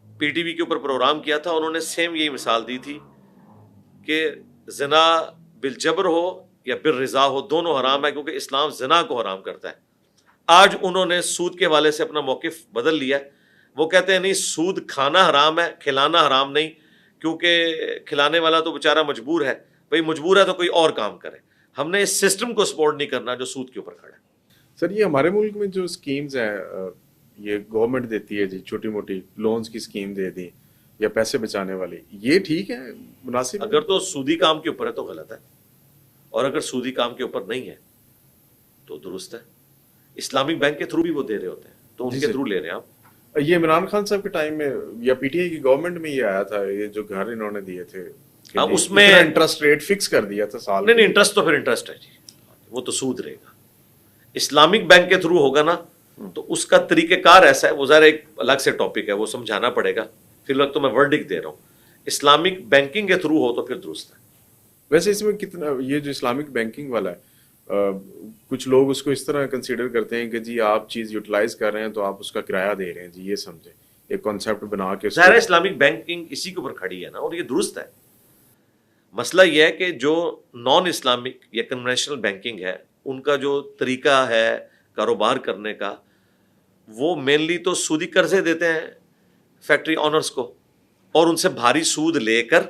پی ٹی وی کے اوپر پروگرام کیا تھا, انہوں نے سیم یہی مثال دی تھی کہ زنا بالجبر ہو یا بالرضا ہو دونوں حرام ہے, کیونکہ اسلام زنا کو حرام کرتا ہے. آج انہوں نے سود کے حوالے سے اپنا موقف بدل لیا ہے, وہ کہتے ہیں نہیں سود کھانا حرام ہے, کھلانا حرام نہیں, کیونکہ کھلانے والا تو بیچارہ مجبور ہے, بھئی مجبور ہے تو کوئی اور کام کرے. ہم نے اس سسٹم کو سپورٹ نہیں کرنا جو سود کے اوپر کھڑا ہے. سر یہ ہمارے ملک میں جو اسکیمز ہیں یہ گورنمنٹ دیتی ہے جی, چھوٹی موٹی لونز کی اسکیم دے دی یا پیسے بچانے والی, یہ ٹھیک ہے, مناسب؟ اگر تو سودی کام کے اوپر ہے تو غلط ہے, اور اگر سودی کام کے اوپر نہیں ہے تو درست ہے. اسلامک بینک کے تھرو بھی وہ دے رہے ہوتے ہیں تو ان کے تھرو لے رہے ہیں آپ. یہ عمران خان صاحب کے ٹائم میں یا پی ٹی آئی کی گورنمنٹ میں یہ آیا تھا, یہ جو گھر انہوں نے دیے تھے اس میں انٹرسٹ ریٹ فکس کر دیا تھا سال. نہیں انٹرسٹ تو پھر انٹرسٹ ہے جی, وہ تو سود رہے گا. اسلامک بینک کے تھرو ہوگا نا تو اس کا طریقہ کار ایسا ہے, وہ ذرا ایک الگ سے ٹاپک ہے, وہ سمجھانا پڑے گا. فی الوقت تو میں ورڈک دے رہا ہوں, اسلامک بینکنگ کے تھرو ہو تو پھر درست ہے. ویسے اس میں کتنا یہ جو اسلامک بینکنگ والا ہے, کچھ لوگ اس کو اس طرح کنسیڈر کرتے ہیں کہ جی آپ چیز یوٹیلائز کر رہے ہیں تو آپ اس کا کرایہ دے رہے ہیں جی, یہ سمجھیں ایک کانسیپٹ بنا کے. ظاہر ہے اسلامک بینکنگ اسی کے اوپر کھڑی ہے نا, اور یہ درست ہے. مسئلہ یہ ہے کہ جو نان اسلامک یا کنونشنل بینکنگ ہے ان کا جو طریقہ ہے کاروبار کرنے کا, وہ مینلی تو سودی قرضے دیتے ہیں فیکٹری آنرز کو, اور ان سے بھاری سود لے کر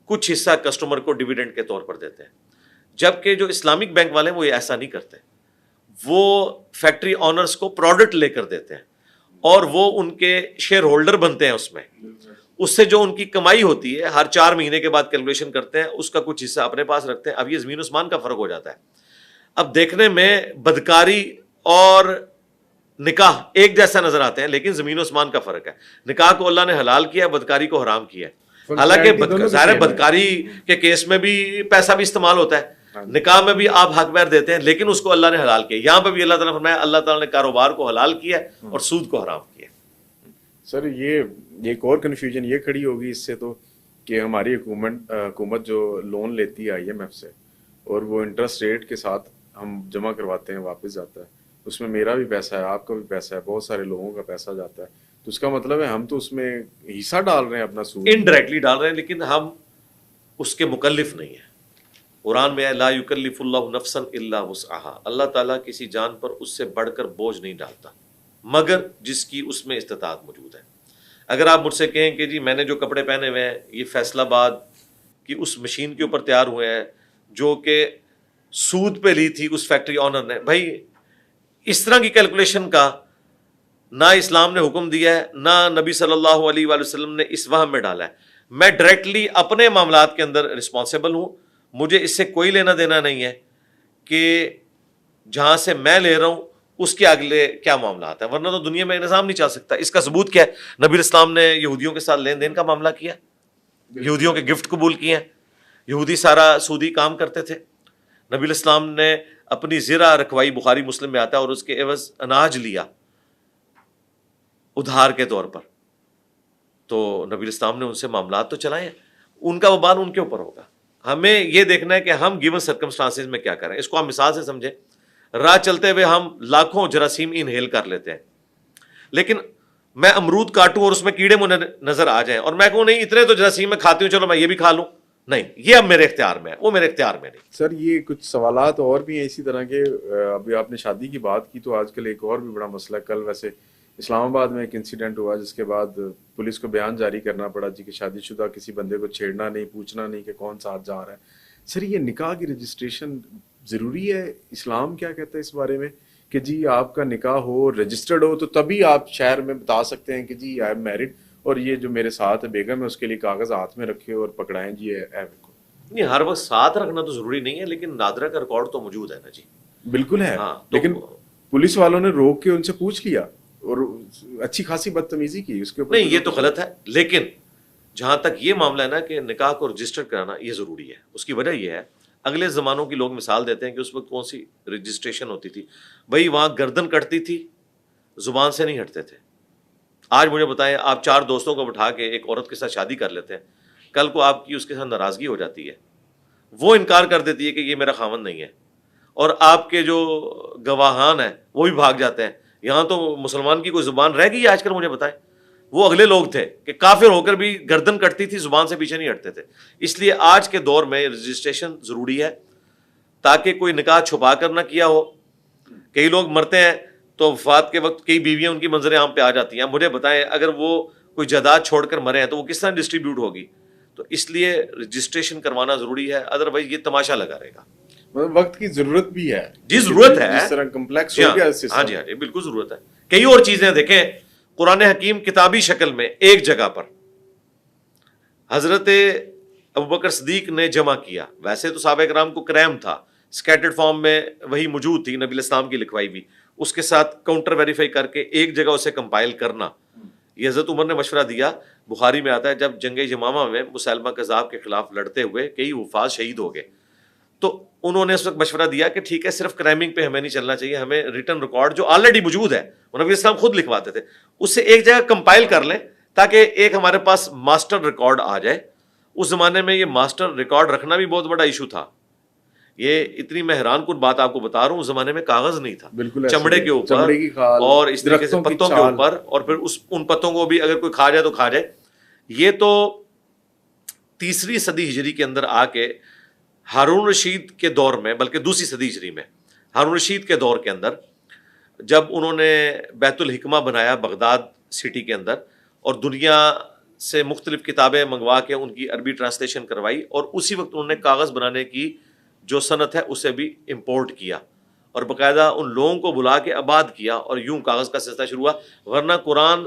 کچھ حصہ کسٹمر کو ڈیویڈنڈ کے طور پر دیتے ہیں. جبکہ جو اسلامک بینک والے ہیں وہ یہ ایسا نہیں کرتے, وہ فیکٹری آنرز کو پروڈکٹ لے کر دیتے ہیں اور وہ ان کے شیئر ہولڈر بنتے ہیں. اس میں اس سے جو ان کی کمائی ہوتی ہے ہر 4 مہینے کے بعد کیلکولیشن کرتے ہیں, اس کا کچھ حصہ اپنے پاس رکھتے ہیں. اب یہ زمین عثمان کا فرق ہو جاتا ہے. اب دیکھنے میں بدکاری اور نکاح ایک جیسا نظر آتے ہیں, لیکن زمین عثمان کا فرق ہے. نکاح کو اللہ نے حلال کیا, بدکاری کو حرام کیا ہے. حالانکہ ظاہر بدکاری کے کیس میں بھی پیسہ بھی استعمال ہوتا ہے, نکاح میں بھی آپ حق بیر دیتے ہیں, لیکن اس کو اللہ نے حلال کیا. یہاں پہ بھی اللہ تعالیٰ نے فرمایا اللہ تعالیٰ نے کاروبار کو حلال کیا اور سود کو حرام کیا. سر یہ ایک اور کنفیوژن یہ کھڑی ہوگی اس سے تو کہ ہماری حکومت جو لون لیتی ہے IMF سے اور وہ انٹرسٹ ریٹ کے ساتھ ہم جمع کرواتے ہیں واپس جاتا ہے, اس میں میرا بھی پیسہ ہے, آپ کا بھی پیسہ ہے, بہت سارے لوگوں کا پیسہ جاتا ہے, تو اس کا مطلب ہے ہم تو اس میں حصہ ڈال رہے ہیں اپنا سود. انڈائریکٹلی ڈال رہے ہیں، لیکن ہم اس کے مکلف نہیں ہیں. قرآن میں ہے لا یکلف اللہ نفسا الا وسعها، اللہ تعالیٰ کسی جان پر اس سے بڑھ کر بوجھ نہیں ڈالتا مگر جس کی اس میں استطاعت موجود ہے. اگر آپ مجھ سے کہیں کہ جی میں نے جو کپڑے پہنے ہوئے ہیں یہ فیصل آباد کی اس مشین کے اوپر تیار ہوئے ہیں جو کہ سود پہ لی تھی اس فیکٹری آنر نے، بھائی اس طرح کی کیلکولیشن کا نہ اسلام نے حکم دیا ہے، نہ نبی صلی اللہ علیہ وآلہ وسلم نے اس وہم میں ڈالا ہے. میں ڈائریکٹلی اپنے معاملات کے اندر رسپانسیبل ہوں، مجھے اس سے کوئی لینا دینا نہیں ہے کہ جہاں سے میں لے رہا ہوں اس کے اگلے کیا معاملات ہیں، ورنہ تو دنیا میں نظام نہیں چل سکتا. اس کا ثبوت کیا ہے؟ نبی اسلام نے یہودیوں کے ساتھ لین دین کا معاملہ کیا، یہودیوں کے گفٹ قبول کیے ہیں، یہودی سارا سودی کام کرتے تھے. نبی الاسلام نے اپنی زرہ رکھوائی، بخاری مسلم میں آتا ہے، اور اس کے عوض اناج لیا ادھار کے طور پر. تو نبی الاسلام نے ان سے معاملات تو چلائے ہیں، ان کا وبال ان کے اوپر ہوگا. ہمیں یہ دیکھنا ہے کہ ہم گیون سرکمسٹانسز میں کیا کریں. اس کو ہم مثال سے سمجھیں، راہ چلتے ہوئے ہم لاکھوں جراثیم انہیل کر لیتے ہیں، لیکن میں امرود کاٹوں اور اس میں کیڑے مجھے نظر آ جائیں اور میں کہوں نہیں اتنے تو جراثیم میں کھاتی ہوں چلو میں یہ بھی کھا لوں، نہیں، یہ اب میرے اختیار میں ہے، وہ میرے اختیار میں نہیں. سر یہ کچھ سوالات اور بھی ہیں اسی طرح کے. ابھی آپ نے شادی کی بات کی تو آج کل ایک اور بھی بڑا مسئلہ ہے. کل ویسے اسلام آباد میں ایک انسیڈنٹ ہوا جس کے بعد پولیس کو بیان جاری کرنا پڑا جی کہ شادی شدہ کسی بندے کو چھیڑنا نہیں، پوچھنا نہیں کہ کون ساتھ جا رہا ہے. سر یہ نکاح کی رجسٹریشن ضروری ہے؟ اسلام کیا کہتا ہے اس بارے میں کہ جی آپ کا نکاح ہو، رجسٹرڈ ہو، تو تبھی آپ شہر میں بتا سکتے ہیں کہ جی آئی ایم میرڈ اور یہ جو میرے ساتھ بیگم ہے اس کے لیے کاغذ ہاتھ میں رکھے اور پکڑائیں جی اے کو. نہیں، ہر وقت ساتھ رکھنا تو ضروری نہیں ہے، لیکن نادرہ کا ریکارڈ تو موجود ہے نا جی. بالکل ہے، ہاں، لیکن پولیس والوں نے روک کے ان سے پوچھ لیا اور اچھی خاصی بدتمیزی کی اس کے اوپر. نہیں، یہ تو غلط ہے. لیکن جہاں تک یہ معاملہ ہے نا کہ نکاح کو رجسٹر کرانا یہ ضروری ہے. اس کی وجہ یہ ہے، اگلے زمانوں کی لوگ مثال دیتے ہیں کہ اس وقت کون سی رجسٹریشن ہوتی تھی. بھائی وہاں گردن کٹتی تھی، زبان سے نہیں ہٹتے تھے. آج مجھے بتائیں، آپ 4 دوستوں کو بٹھا کے ایک عورت کے ساتھ شادی کر لیتے ہیں، کل کو آپ کی اس کے ساتھ ناراضگی ہو جاتی ہے، وہ انکار کر دیتی ہے کہ یہ میرا خاوند نہیں ہے، اور آپ کے جو گواہان ہیں وہ بھی بھاگ جاتے ہیں. یہاں تو مسلمان کی کوئی زبان رہ گئی آج کل؟ مجھے بتائیں. وہ اگلے لوگ تھے کہ کافر ہو کر بھی گردن کٹتی تھی، زبان سے پیچھے نہیں ہٹتے تھے. اس لیے آج کے دور میں رجسٹریشن ضروری ہے تاکہ کوئی نکاح چھپا کر نہ کیا ہو. کئی لوگ مرتے ہیں تو وفات کے وقت کئی بیویاں ان کی منظر عام پہ آ جاتی ہیں. مجھے بتائیں اگر وہ کوئی جائیداد چھوڑ کر مرے ہیں تو وہ کس طرح ڈسٹریبیوٹ ہوگی؟ تو اس لیے رجسٹریشن کروانا ضروری ہے، ادروائز یہ تماشا لگا رہے گا. وقت کی ضرورت بھی ہے جی، ضرورت ہے. جس طرح کمپلیکس ہو گیا اس ہاں جی بالکل ضرورت ہے. کئی اور چیزیں دیکھیں، قرآن حکیم کتابی شکل میں ایک جگہ پر حضرت ابوبکر صدیق نے جمع کیا. ویسے تو صحابہ کرام کو کریم تھا، سکیٹرڈ فارم میں وہی موجود تھی، نبی الاسلام کی لکھوائی بھی، اس کے ساتھ کاؤنٹر ویریفائی کر کے ایک جگہ اسے کمپائل کرنا. یہ حضرت عمر نے مشورہ دیا. بخاری میں آتا ہے جب جنگ یمامہ میں مسیلمہ کذاب کے خلاف لڑتے ہوئے کئی وفات شہید ہو گئے تو انہوں نے اس وقت مشورہ دیا کہ ٹھیک ہے صرف کرائمنگ پہ ہمیں نہیں چلنا چاہیے، ہمیں ریٹن ریکارڈ جو آلریڈی موجود ہے، وہ نبی اسلام خود لکھواتے تھے، اس سے ایک جگہ کمپائل کر لیں تاکہ ایک ہمارے پاس ماسٹر ریکارڈ آ جائے. اس زمانے میں یہ ماسٹر ریکارڈ رکھنا بھی بہت بڑا ایشو تھا. یہ اتنی میں حیران کن بات آپ کو بتا رہا ہوں، اس زمانے میں کاغذ نہیں تھا، چمڑے کے اوپر اور اس طریقے سے پتوں کے اوپر، اور پھر ان پتوں کو بھی اگر کوئی کھا جائے تو کھا جائے. یہ تو 3 صدی ہجری کے اندر آ کے ہارون رشید کے دور میں، بلکہ 2 صدی ہجری میں ہارون رشید کے دور کے اندر جب انہوں نے بیت الحکمہ بنایا بغداد سٹی کے اندر، اور دنیا سے مختلف کتابیں منگوا کے ان کی عربی ٹرانسلیشن کروائی، اور اسی وقت انہوں نے کاغذ بنانے کی جو صنعت ہے اسے بھی امپورٹ کیا اور باقاعدہ ان لوگوں کو بلا کے آباد کیا، اور یوں کاغذ کا سلسلہ شروع ہوا. ورنہ قرآن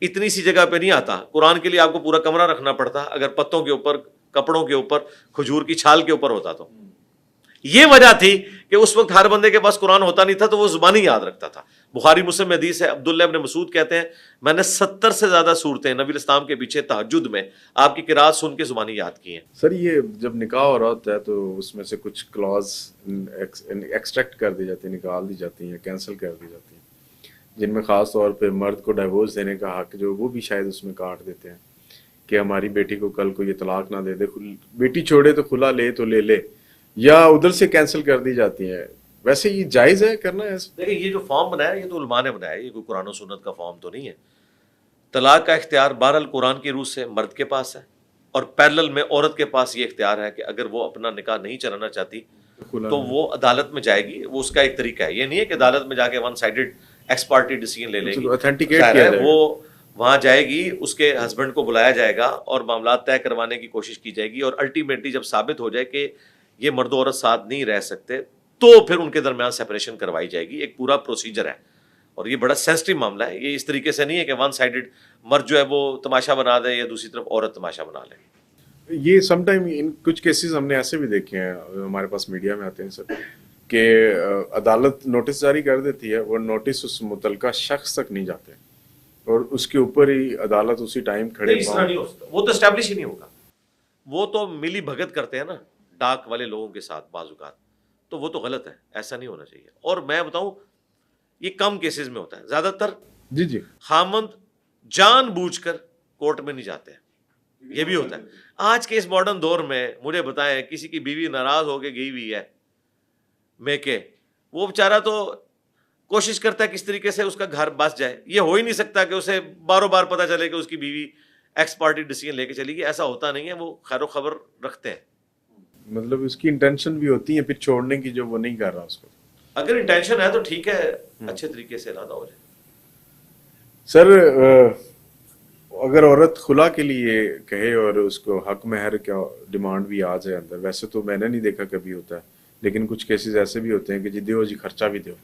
اتنی سی جگہ پہ نہیں آتا. قرآن کے لیے آپ کو پورا کمرہ رکھنا پڑتا اگر پتوں کے اوپر، کپڑوں کے اوپر، کھجور کی چھال کے اوپر ہوتا. تو یہ وجہ تھی کہ اس وقت ہر بندے کے پاس قرآن ہوتا نہیں تھا تو وہ زبانی یاد رکھتا تھا. بخاری مسلم میں حدیث ہے، عبداللہ ابن مسعود کہتے ہیں میں نے 70 سے زیادہ صورتیں نبی الاسلام کے پیچھے تہجد میں آپ کی قرات سن کے زبانی یاد کی ہیں. سر یہ جب نکاح ہو رہا ہوتا ہے تو اس میں سے کچھ کلاز ایکسٹریکٹ کر دی جاتی ہیں، نکال دی جاتی ہیں، کینسل کر دی جاتی ہیں، جن میں خاص طور پہ مرد کو ڈائیورس دینے کا حق جو وہ بھی شاید اس میں کاٹ دیتے ہیں کہ ہماری بیٹی کو کل کو یہ طلاق نہ دے دے، بیٹی چھوڑے تو کھلا لے تو لے لے، یا ادھر سے کینسل کر دی جاتی ہیں. ویسے یہ جائز ہے کرنا ہے؟ دیکھیں یہ جو فارم بنایا یہ تو علماء نے بنایا، یہ کوئی قرآن و سنت کا فارم تو نہیں ہے. طلاق کا اختیار بہرحال قرآن کی روح سے مرد کے پاس ہے، اور پیرلل میں عورت کے پاس یہ اختیار ہے کہ اگر وہ اپنا نکاح نہیں چلانا چاہتی تو وہ عدالت میں جائے گی. وہ اس کا ایک طریقہ ہے، یہ نہیں ہے کہ عدالت میں جا کے one sided x party decision لے لے گی. authenticated ظاہر کیا ہے جائے گا. وہ وہاں جائے گی، اس کے ہسبینڈ کو بلایا جائے گا اور معاملات طے کروانے کی کوشش کی جائے گی، اور الٹیمیٹلی جب ثابت ہو جائے کہ یہ مرد و عورت ساتھ نہیں رہ سکتے تو پھر ان کے درمیان سیپریشن کروائی جائے گی. ایک پورا پروسیجر ہے، اور یہ بڑا سینسٹیو معاملہ ہے. یہ اس طریقے سے نہیں ہے کہ ون سائیڈڈ مرد جو ہے وہ تماشا بنا دے یا دوسری طرف عورت تماشا بنا لے. یہ سم ٹائم ان کچھ کیسز ہم نے ایسے بھی دیکھے ہیں، ہمارے پاس میڈیا میں آتے ہیں سر، کہ عدالت نوٹس جاری کر دیتی ہے، وہ نوٹس اس متعلقہ شخص تک نہیں جاتے، اور اس کے اوپر ہی عدالت اسی ٹائم کھڑے نہیں، اس طرح نہیں ہو سکتا. وہ تو اسٹیبلش ہی نہیں ہوگا. وہ تو ملی بھگت کرتے ہیں نا ڈاک والے لوگوں کے ساتھ بعض اوقات، تو وہ تو غلط ہے، ایسا نہیں ہونا چاہیے. اور میں بتاؤں یہ کم کیسز میں ہوتا ہے، زیادہ تر جی جی خامند جان بوجھ کر کورٹ میں نہیں جاتے ہیں. یہ بھی ہوتا ہے. آج کے اس ماڈرن دور میں مجھے بتائیں، کسی کی بیوی ناراض ہو کے گئی ہوئی ہے میکے، وہ بیچارہ تو کوشش کرتا ہے کس طریقے سے اس کا گھر بس جائے. یہ ہو ہی نہیں سکتا کہ اسے باروں بار پتہ چلے کہ اس کی بیوی ایکس پارٹی ڈیسیژن لے کے چلی گئی. ایسا ہوتا نہیں ہے. وہ خیر و خبر رکھتے ہیں. مطلب اس کی انٹینشن بھی ہوتی ہے پھر چھوڑنے کی، جو وہ نہیں کر رہا اس کو. اگر انٹینشن ہے تو ٹھیک ہے، اچھے طریقے سے علیحدہ ہو جائے. سر اگر عورت خلا کے لیے کہے اور اس کو حق مہر کا ڈیمانڈ بھی آ جائے اندر، ویسے تو میں نے نہیں دیکھا کبھی ہوتا ہے، لیکن کچھ کیسز ایسے بھی ہوتے ہیں کہ جی دیو جی خرچہ بھی دیو.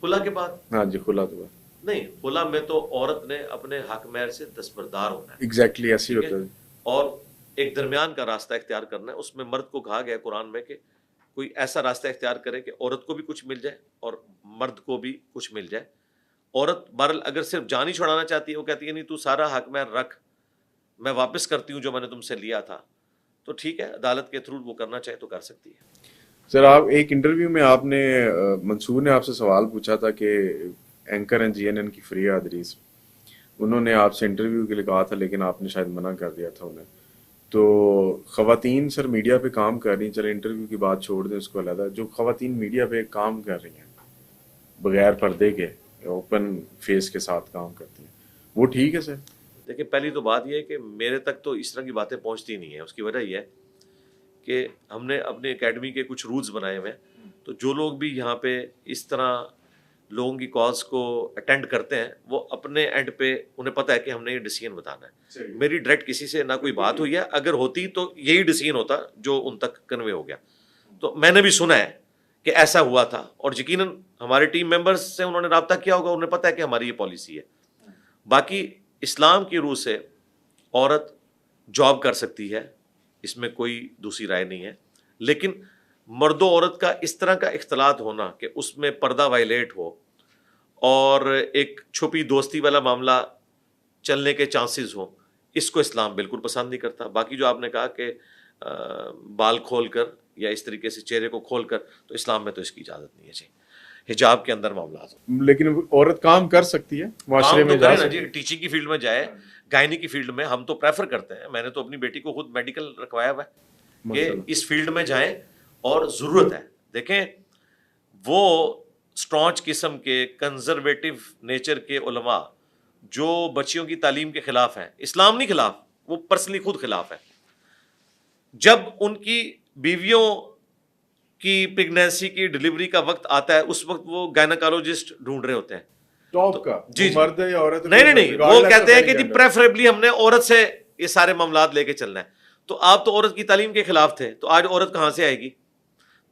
خلا کے بعد ہاں جی، خلا تو نہیں، خلا میں تو عورت نے اپنے حق مہر سے دستبردار ہونا ہے. ایگزیکٹلی ایسے ہی ٹھیک ہوتا ہے؟ ہے. اور ایک درمیان کا راستہ اختیار کرنا ہے. اس میں مرد کو کہا گیا قرآن میں کہ کوئی ایسا راستہ اختیار کرے کہ عورت کو بھی کچھ مل جائے اور مرد کو بھی کچھ مل جائے. عورت بہرحال اگر صرف جان ہی چھڑانا چاہتی ہے، وہ کہتی ہے نہیں تو سارا حق مہر رکھ، میں واپس کرتی ہوں جو میں نے تم سے لیا تھا، تو ٹھیک ہے، عدالت کے تھرو وہ کرنا چاہے تو کر سکتی ہے. سر آپ ایک انٹرویو میں آپ نے منصور نے آپ سے سوال پوچھا تھا کہ اینکر ہیں جی این این کی فریہ ادریس، انہوں نے آپ سے انٹرویو کے لیے کہا تھا لیکن آپ نے شاید منع کر دیا تھا انہیں. تو خواتین سر میڈیا پہ کام کر رہی ہیں، چلے انٹرویو کی بات چھوڑ دیں اس کو علیحدہ، جو خواتین میڈیا پہ کام کر رہی ہیں بغیر پردے کے، اوپن فیس کے ساتھ کام کرتی ہیں، وہ ٹھیک ہے سر؟ دیکھیں، پہلی تو بات یہ ہے کہ میرے تک تو اس طرح کی باتیں پہنچتی نہیں ہیں. اس کی وجہ یہ ہے کہ ہم نے اپنے اکیڈمی کے کچھ رولز بنائے ہوئے ہیں، تو جو لوگ بھی یہاں پہ اس طرح لوگوں کی کالز کو اٹینڈ کرتے ہیں، وہ اپنے اینڈ پہ انہیں پتہ ہے کہ ہم نے یہ ڈیسیژن بتانا ہے. میری ڈائریکٹ کسی سے نہ کوئی بات ہوئی ہے، اگر ہوتی تو یہی ڈیسیژن ہوتا جو ان تک کنوے ہو گیا. تو میں نے بھی سنا ہے کہ ایسا ہوا تھا، اور یقیناً ہمارے ٹیم ممبرز سے انہوں نے رابطہ کیا ہوگا، انہیں پتہ ہے کہ ہماری یہ پالیسی ہے. باقی اسلام کی روح سے عورت جاب کر سکتی ہے، اس میں کوئی دوسری رائے نہیں ہے، لیکن مرد و عورت کا اس طرح کا اختلاط ہونا کہ اس میں پردہ وائلیٹ ہو اور ایک چھپی دوستی والا معاملہ چلنے کے چانسز ہوں، اس کو اسلام بالکل پسند نہیں کرتا. باقی جو آپ نے کہا کہ بال کھول کر یا اس طریقے سے چہرے کو کھول کر، تو اسلام میں تو اس کی اجازت نہیں ہے جی. حجاب کے اندر معاملات ہوں. لیکن عورت کام کر سکتی ہے معاشرے میں، جا سکتی ہے. ٹیچنگ کی فیلڈ میں جائے، گائنی کی فیلڈ میں ہم تو پریفر کرتے ہیں. میں نے تو اپنی بیٹی کو خود میڈیکل رکھوایا ہوا ہے کہ اس فیلڈ میں جائیں، اور ضرورت ہے. دیکھیں، وہ اسٹرانچ قسم کے کنزرویٹو نیچر کے علماء جو بچیوں کی تعلیم کے خلاف ہیں، اسلام نہیں خلاف، وہ پرسنلی خود خلاف ہے. جب ان کی بیویوں کی پریگنینسی کی ڈلیوری کا وقت آتا ہے، اس وقت وہ گائناکالوجسٹ ڈھونڈ رہے ہوتے ہیں. ٹاپ کا جی مرد ہے یا عورت ہے؟ نہیں، وہ کہتے ہیں کہ جی پریفریبلی ہم نے عورت سے یہ سارے معاملات لے کے چلنا ہے. تو آپ تو عورت کی تعلیم کے خلاف تھے، تو آج عورت کہاں سے آئے گی؟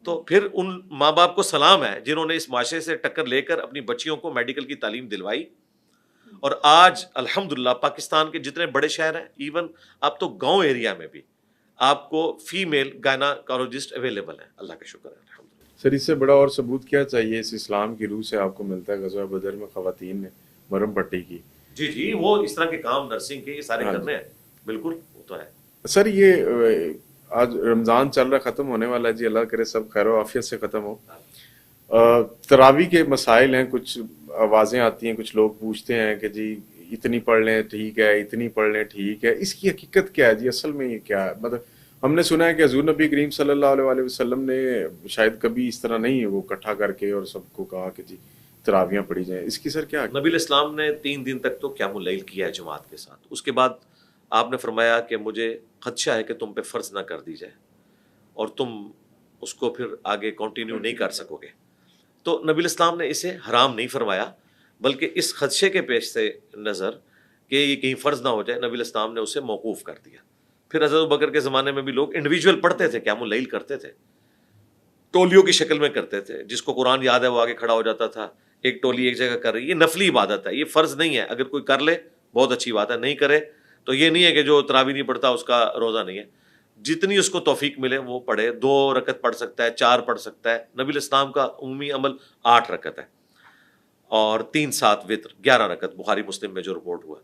تو پھر ان ماں باپ کو سلام ہے جنہوں نے اس معاشرے سے ٹکر لے کر اپنی بچیوں کو میڈیکل کی تعلیم دلوائی. اور آج الحمدللہ پاکستان کے جتنے بڑے شہر ہیں، ایون اب تو گاؤں ایریا میں بھی آپ کو فیمیل گائناکالوجسٹ اویلیبل ہیں. اللہ کا شکر ہے الحمدللہ. سر اس سے بڑا اور ثبوت کیا چاہیے اس اسلام کی روح سے آپ کو ملتا ہے غزوہ بدر میں خواتین نے مرم پٹی کی؟ جی وہ اس طرح کے کام نرسنگ کے یہ سارے کرنے ہیں. بالکل وہ تو ہے. سر یہ آج رمضان چل رہا، ختم ہونے والا ہے جی، اللہ کرے سب خیر و عافیت سے ختم ہو. تراویح کے مسائل ہیں، کچھ آوازیں آتی ہیں، کچھ لوگ پوچھتے ہیں کہ جی اتنی پڑھ لیں ٹھیک ہے، اتنی پڑھ لیں ٹھیک ہے. اس کی حقیقت کیا ہے جی؟ اصل میں یہ کیا ہے؟ مطلب ہم نے سنا ہے کہ حضور نبی کریم صلی اللہ علیہ وسلم نے شاید کبھی اس طرح نہیں وہ اکٹھا کر کے اور سب کو کہا کہ جی تراویاں پڑھی جائیں، اس کی سر کیا؟ نبی الاسلام نے 3 دن تک تو قیام اللیل کیا ہے جماعت کے ساتھ. اس کے بعد آپ نے فرمایا کہ مجھے خدشہ ہے کہ تم پہ فرض نہ کر دی جائے اور تم اس کو پھر آگے کنٹینیو نہیں کر سکو گے. تو نبی الاسلام نے اسے حرام نہیں فرمایا، بلکہ اس خدشے کے پیش سے نظر کہ یہ کہیں فرض نہ ہو جائے، نبی الاسلام نے اسے موقوف کر دیا. پھر حضرت ابوبکر کے زمانے میں بھی لوگ انڈیویجول پڑھتے تھے، قیام اللیل کرتے تھے، ٹولیوں کی شکل میں کرتے تھے. جس کو قرآن یاد ہے وہ آگے کھڑا ہو جاتا تھا، ایک ٹولی ایک جگہ کر رہی. یہ نفلی عبادت ہے، یہ فرض نہیں ہے. اگر کوئی کر لے بہت اچھی بات ہے، نہیں کرے تو یہ نہیں ہے کہ جو تراویح نہیں پڑھتا اس کا روزہ نہیں ہے. جتنی اس کو توفیق ملے وہ پڑھے. 2 رکعت پڑھ سکتا ہے، 4 پڑھ سکتا ہے. نبی الاسلام کا عمومی عمل 8 رکعت ہے اور 3-7 وتر 11 رکعت، بخاری مسلم میں جو رپورٹ ہوا.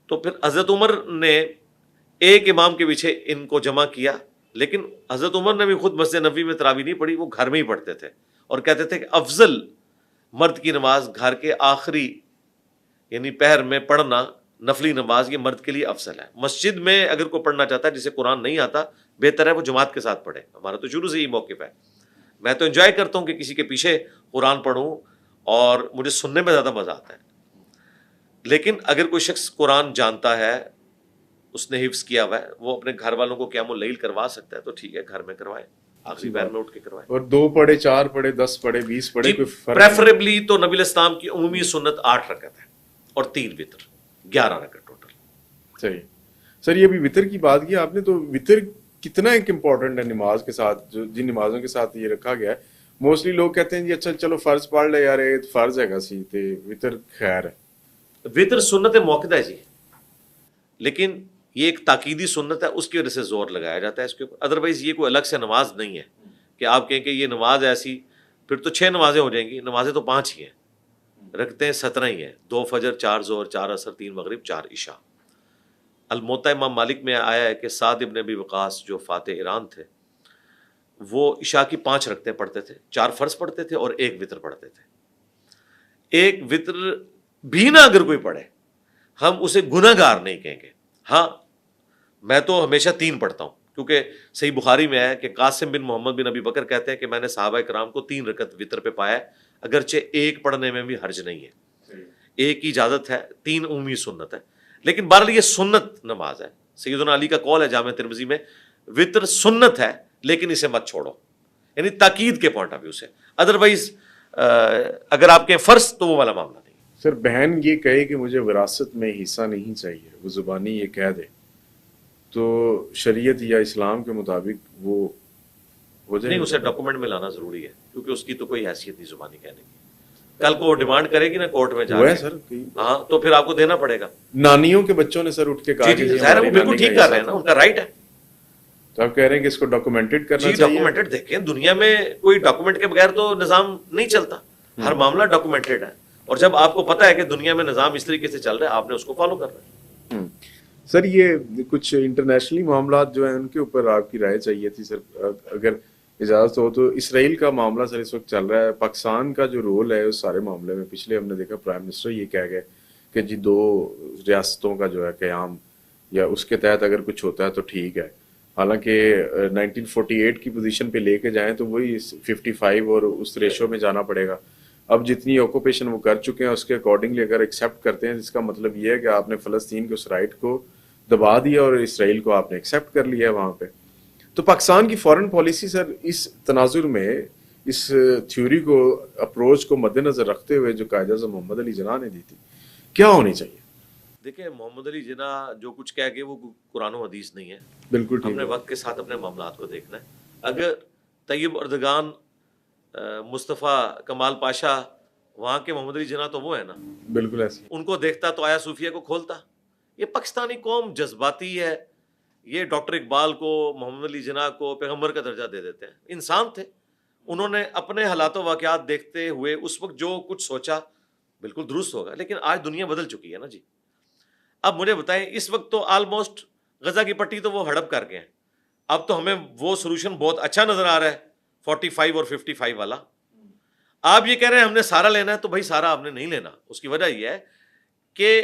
تو پھر حضرت عمر نے ایک امام کے پیچھے ان کو جمع کیا، لیکن حضرت عمر نے بھی خود مسجد نبوی میں تراویح نہیں پڑھی، وہ گھر میں ہی پڑھتے تھے اور کہتے تھے کہ افضل مرد کی نماز گھر کے آخری یعنی پہر میں پڑھنا، نفلی نماز یہ مرد کے لیے افضل ہے. مسجد میں اگر کوئی پڑھنا چاہتا ہے جسے قرآن نہیں آتا، بہتر ہے وہ جماعت کے ساتھ پڑھے. ہمارا تو شروع سے ہی موقف ہے. میں تو انجوائے کرتا ہوں کہ کسی کے پیچھے قرآن پڑھوں اور مجھے سننے میں زیادہ مزہ آتا ہے. لیکن اگر کوئی شخص قرآن جانتا ہے، اس نے حفظ کیا ہوا ہے، وہ اپنے گھر والوں کو قیام اللیل کروا سکتا ہے تو ٹھیک ہے، گھر میں کروائے، آخری پہر میں اٹھ کے کروائے. اور 2 پڑھے، 4 پڑھے، 10 پڑھے، 20 پڑھے، کوئی فرق پریفریبلی تو نبی الاسلام کی عمومی سنت 8 رکعت ہے اور 3 وتر، 11 رکعت ٹوٹل. صحیح. سر یہ ابھی وطر کی بات کی آپ نے، تو وطر کتنا ایک امپورٹنٹ ہے نماز کے ساتھ، جو جن نمازوں کے ساتھ یہ رکھا گیا ہے. موسٹلی لوگ کہتے ہیں جی اچھا چلو فرض پڑھ لے یار، یہ فرض ہے گا سی تے وطر خیر ہے. وطر سنت موقدہ ہے جی، لیکن یہ ایک تاکیدی سنت ہے، اس کی وجہ سے زور لگایا جاتا ہے اس کے اوپر. ادروائز یہ کوئی الگ سے نماز نہیں ہے کہ آپ کہیں کہ یہ نماز ایسی، پھر تو 6 نمازیں ہو جائیں گی. نمازیں تو 5 ہی ہیں، رکھتے ہیں 17 ہی ہیں. 2 فجر، 4 ظہر، 4 عصر، 3 مغرب، 4 عشاء. الموطا امام مالک میں آیا ہے کہ سعد ابن ابی وقاص جو فاتح ایران تھے، وہ عشاء کی 5 رکعتیں پڑھتے تھے، 4 فرض پڑھتے تھے اور 1 وتر پڑھتے تھے. 1 وتر بھی نہ اگر کوئی پڑھے ہم اسے گناہ گار نہیں کہیں گے. ہاں میں تو ہمیشہ 3 پڑھتا ہوں، کیونکہ صحیح بخاری میں ہے کہ قاسم بن محمد بن ابی بکر کہتے ہیں کہ میں نے صحابہ کرام کو 3 رکعت وتر پہ پایا ہے، اگرچہ 1 پڑھنے میں بھی حرج نہیں ہے، 1 کی اجازت ہے، 3 عمومی سنت ہے. لیکن بہرحال یہ سنت نماز ہے. سیدنا علی کا قول ہے جامع ترمذی میں، وتر سنت ہے لیکن اسے مت چھوڑو، یعنی تاکید کے پوائنٹ آف ویو سے. ادروائز اگر آپ کے فرض تو وہ والا معاملہ نہیں. سر بہن یہ کہے کہ مجھے وراثت میں حصہ نہیں چاہیے، وہ زبانی یہ کہہ دے، تو شریعت یا اسلام کے مطابق وہ ہو جائے؟ نہیں، اسے ڈاکومنٹ میں لانا ضروری ہے، کیونکہ اس کی تو کوئی حیثیت نہیں زبانی کہنے کی. کل کو وہ ڈیمانڈ کرے گی نا کورٹ میں جا کے، سر ہاں تو پھر آپ کو دینا پڑے گا. نانیوں کے بچوں نے سر اٹھ کے کہا جی ظاہر ہے وہ بالکل ٹھیک کر رہے ہیں نا، ان کا رائٹ ہے. تو آپ کہہ رہے ہیں کہ اس کو ڈاکومنٹڈ کرنا جی چاہیے. ڈاکومنٹڈ. دیکھیں دنیا میں کوئی ڈاکومنٹ کے بغیر تو نظام نہیں چلتا، ہر معاملہ ڈاکومنٹڈ ہے. اور جب آپ کو پتا ہے کہ دنیا میں نظام اس طریقے سے چل رہا ہے، آپ نے اس کو فالو کرنا ہے. سر یہ کچھ انٹرنیشنلی معاملات جو ہیں ان کے اوپر آپ کی رائے چاہیے تھی سر، اگر اجازت ہو تو. اسرائیل کا معاملہ سر اس وقت چل رہا ہے، پاکستان کا جو رول ہے اس سارے معاملے میں. پچھلے ہم نے دیکھا پرائم منسٹر یہ کہہ گئے کہ جی 2 ریاستوں کا جو ہے قیام یا اس کے تحت اگر کچھ ہوتا ہے تو ٹھیک ہے. حالانکہ 1948 کی پوزیشن پہ لے کے جائیں تو وہی 55 اور اس ریشو میں جانا پڑے گا. اب جتنی آکوپیشن وہ کر چکے ہیں اس کے اکارڈنگلی اگر ایکسیپٹ کرتے ہیں، جس کا مطلب یہ ہے کہ آپ نے فلسطین کے اس رائٹ کو دبا دیا اور اسرائیل کو آپ نے ایکسیپٹ کر لیا ہے وہاں پہ. تو پاکستان کی فارن پالیسی سر اس تناظر میں اس تھیوری کو، اپروچ کو مد نظر رکھتے ہوئے جو قائد اعظم محمد علی جناح نے دی تھی، کیا ہونی چاہیے؟ دیکھیں محمد علی جناح جو کچھ کہہ کے وہ قرآن و حدیث نہیں ہے. بالکل ہم نے وقت کے ساتھ اپنے معاملات کو دیکھنا ہے. اگر طیب اردگان، مصطفیٰ کمال پاشا، وہاں کے محمد علی جناح تو وہ ہے نا، بالکل ایسے ان کو دیکھتا تو آیا صوفیہ کو کھولتا. یہ پاکستانی قوم جذباتی ہے. یہ ڈاکٹر اقبال کو، محمد علی جناح کو پیغمبر کا درجہ دے دیتے ہیں. انسان تھے، انہوں نے اپنے حالات و واقعات دیکھتے ہوئے اس وقت جو کچھ سوچا بالکل درست ہوگا. لیکن آج دنیا بدل چکی ہے نا جی. اب مجھے بتائیں، اس وقت تو آلموسٹ غزہ کی پٹی تو وہ ہڑپ کر گئے ہیں. اب تو ہمیں وہ سولوشن بہت اچھا نظر آ رہا ہے 45 اور 55 والا. آپ یہ کہہ رہے ہیں ہم نے سارا لینا ہے، تو بھائی سارا آپ نے نہیں لینا. اس کی وجہ یہ ہے کہ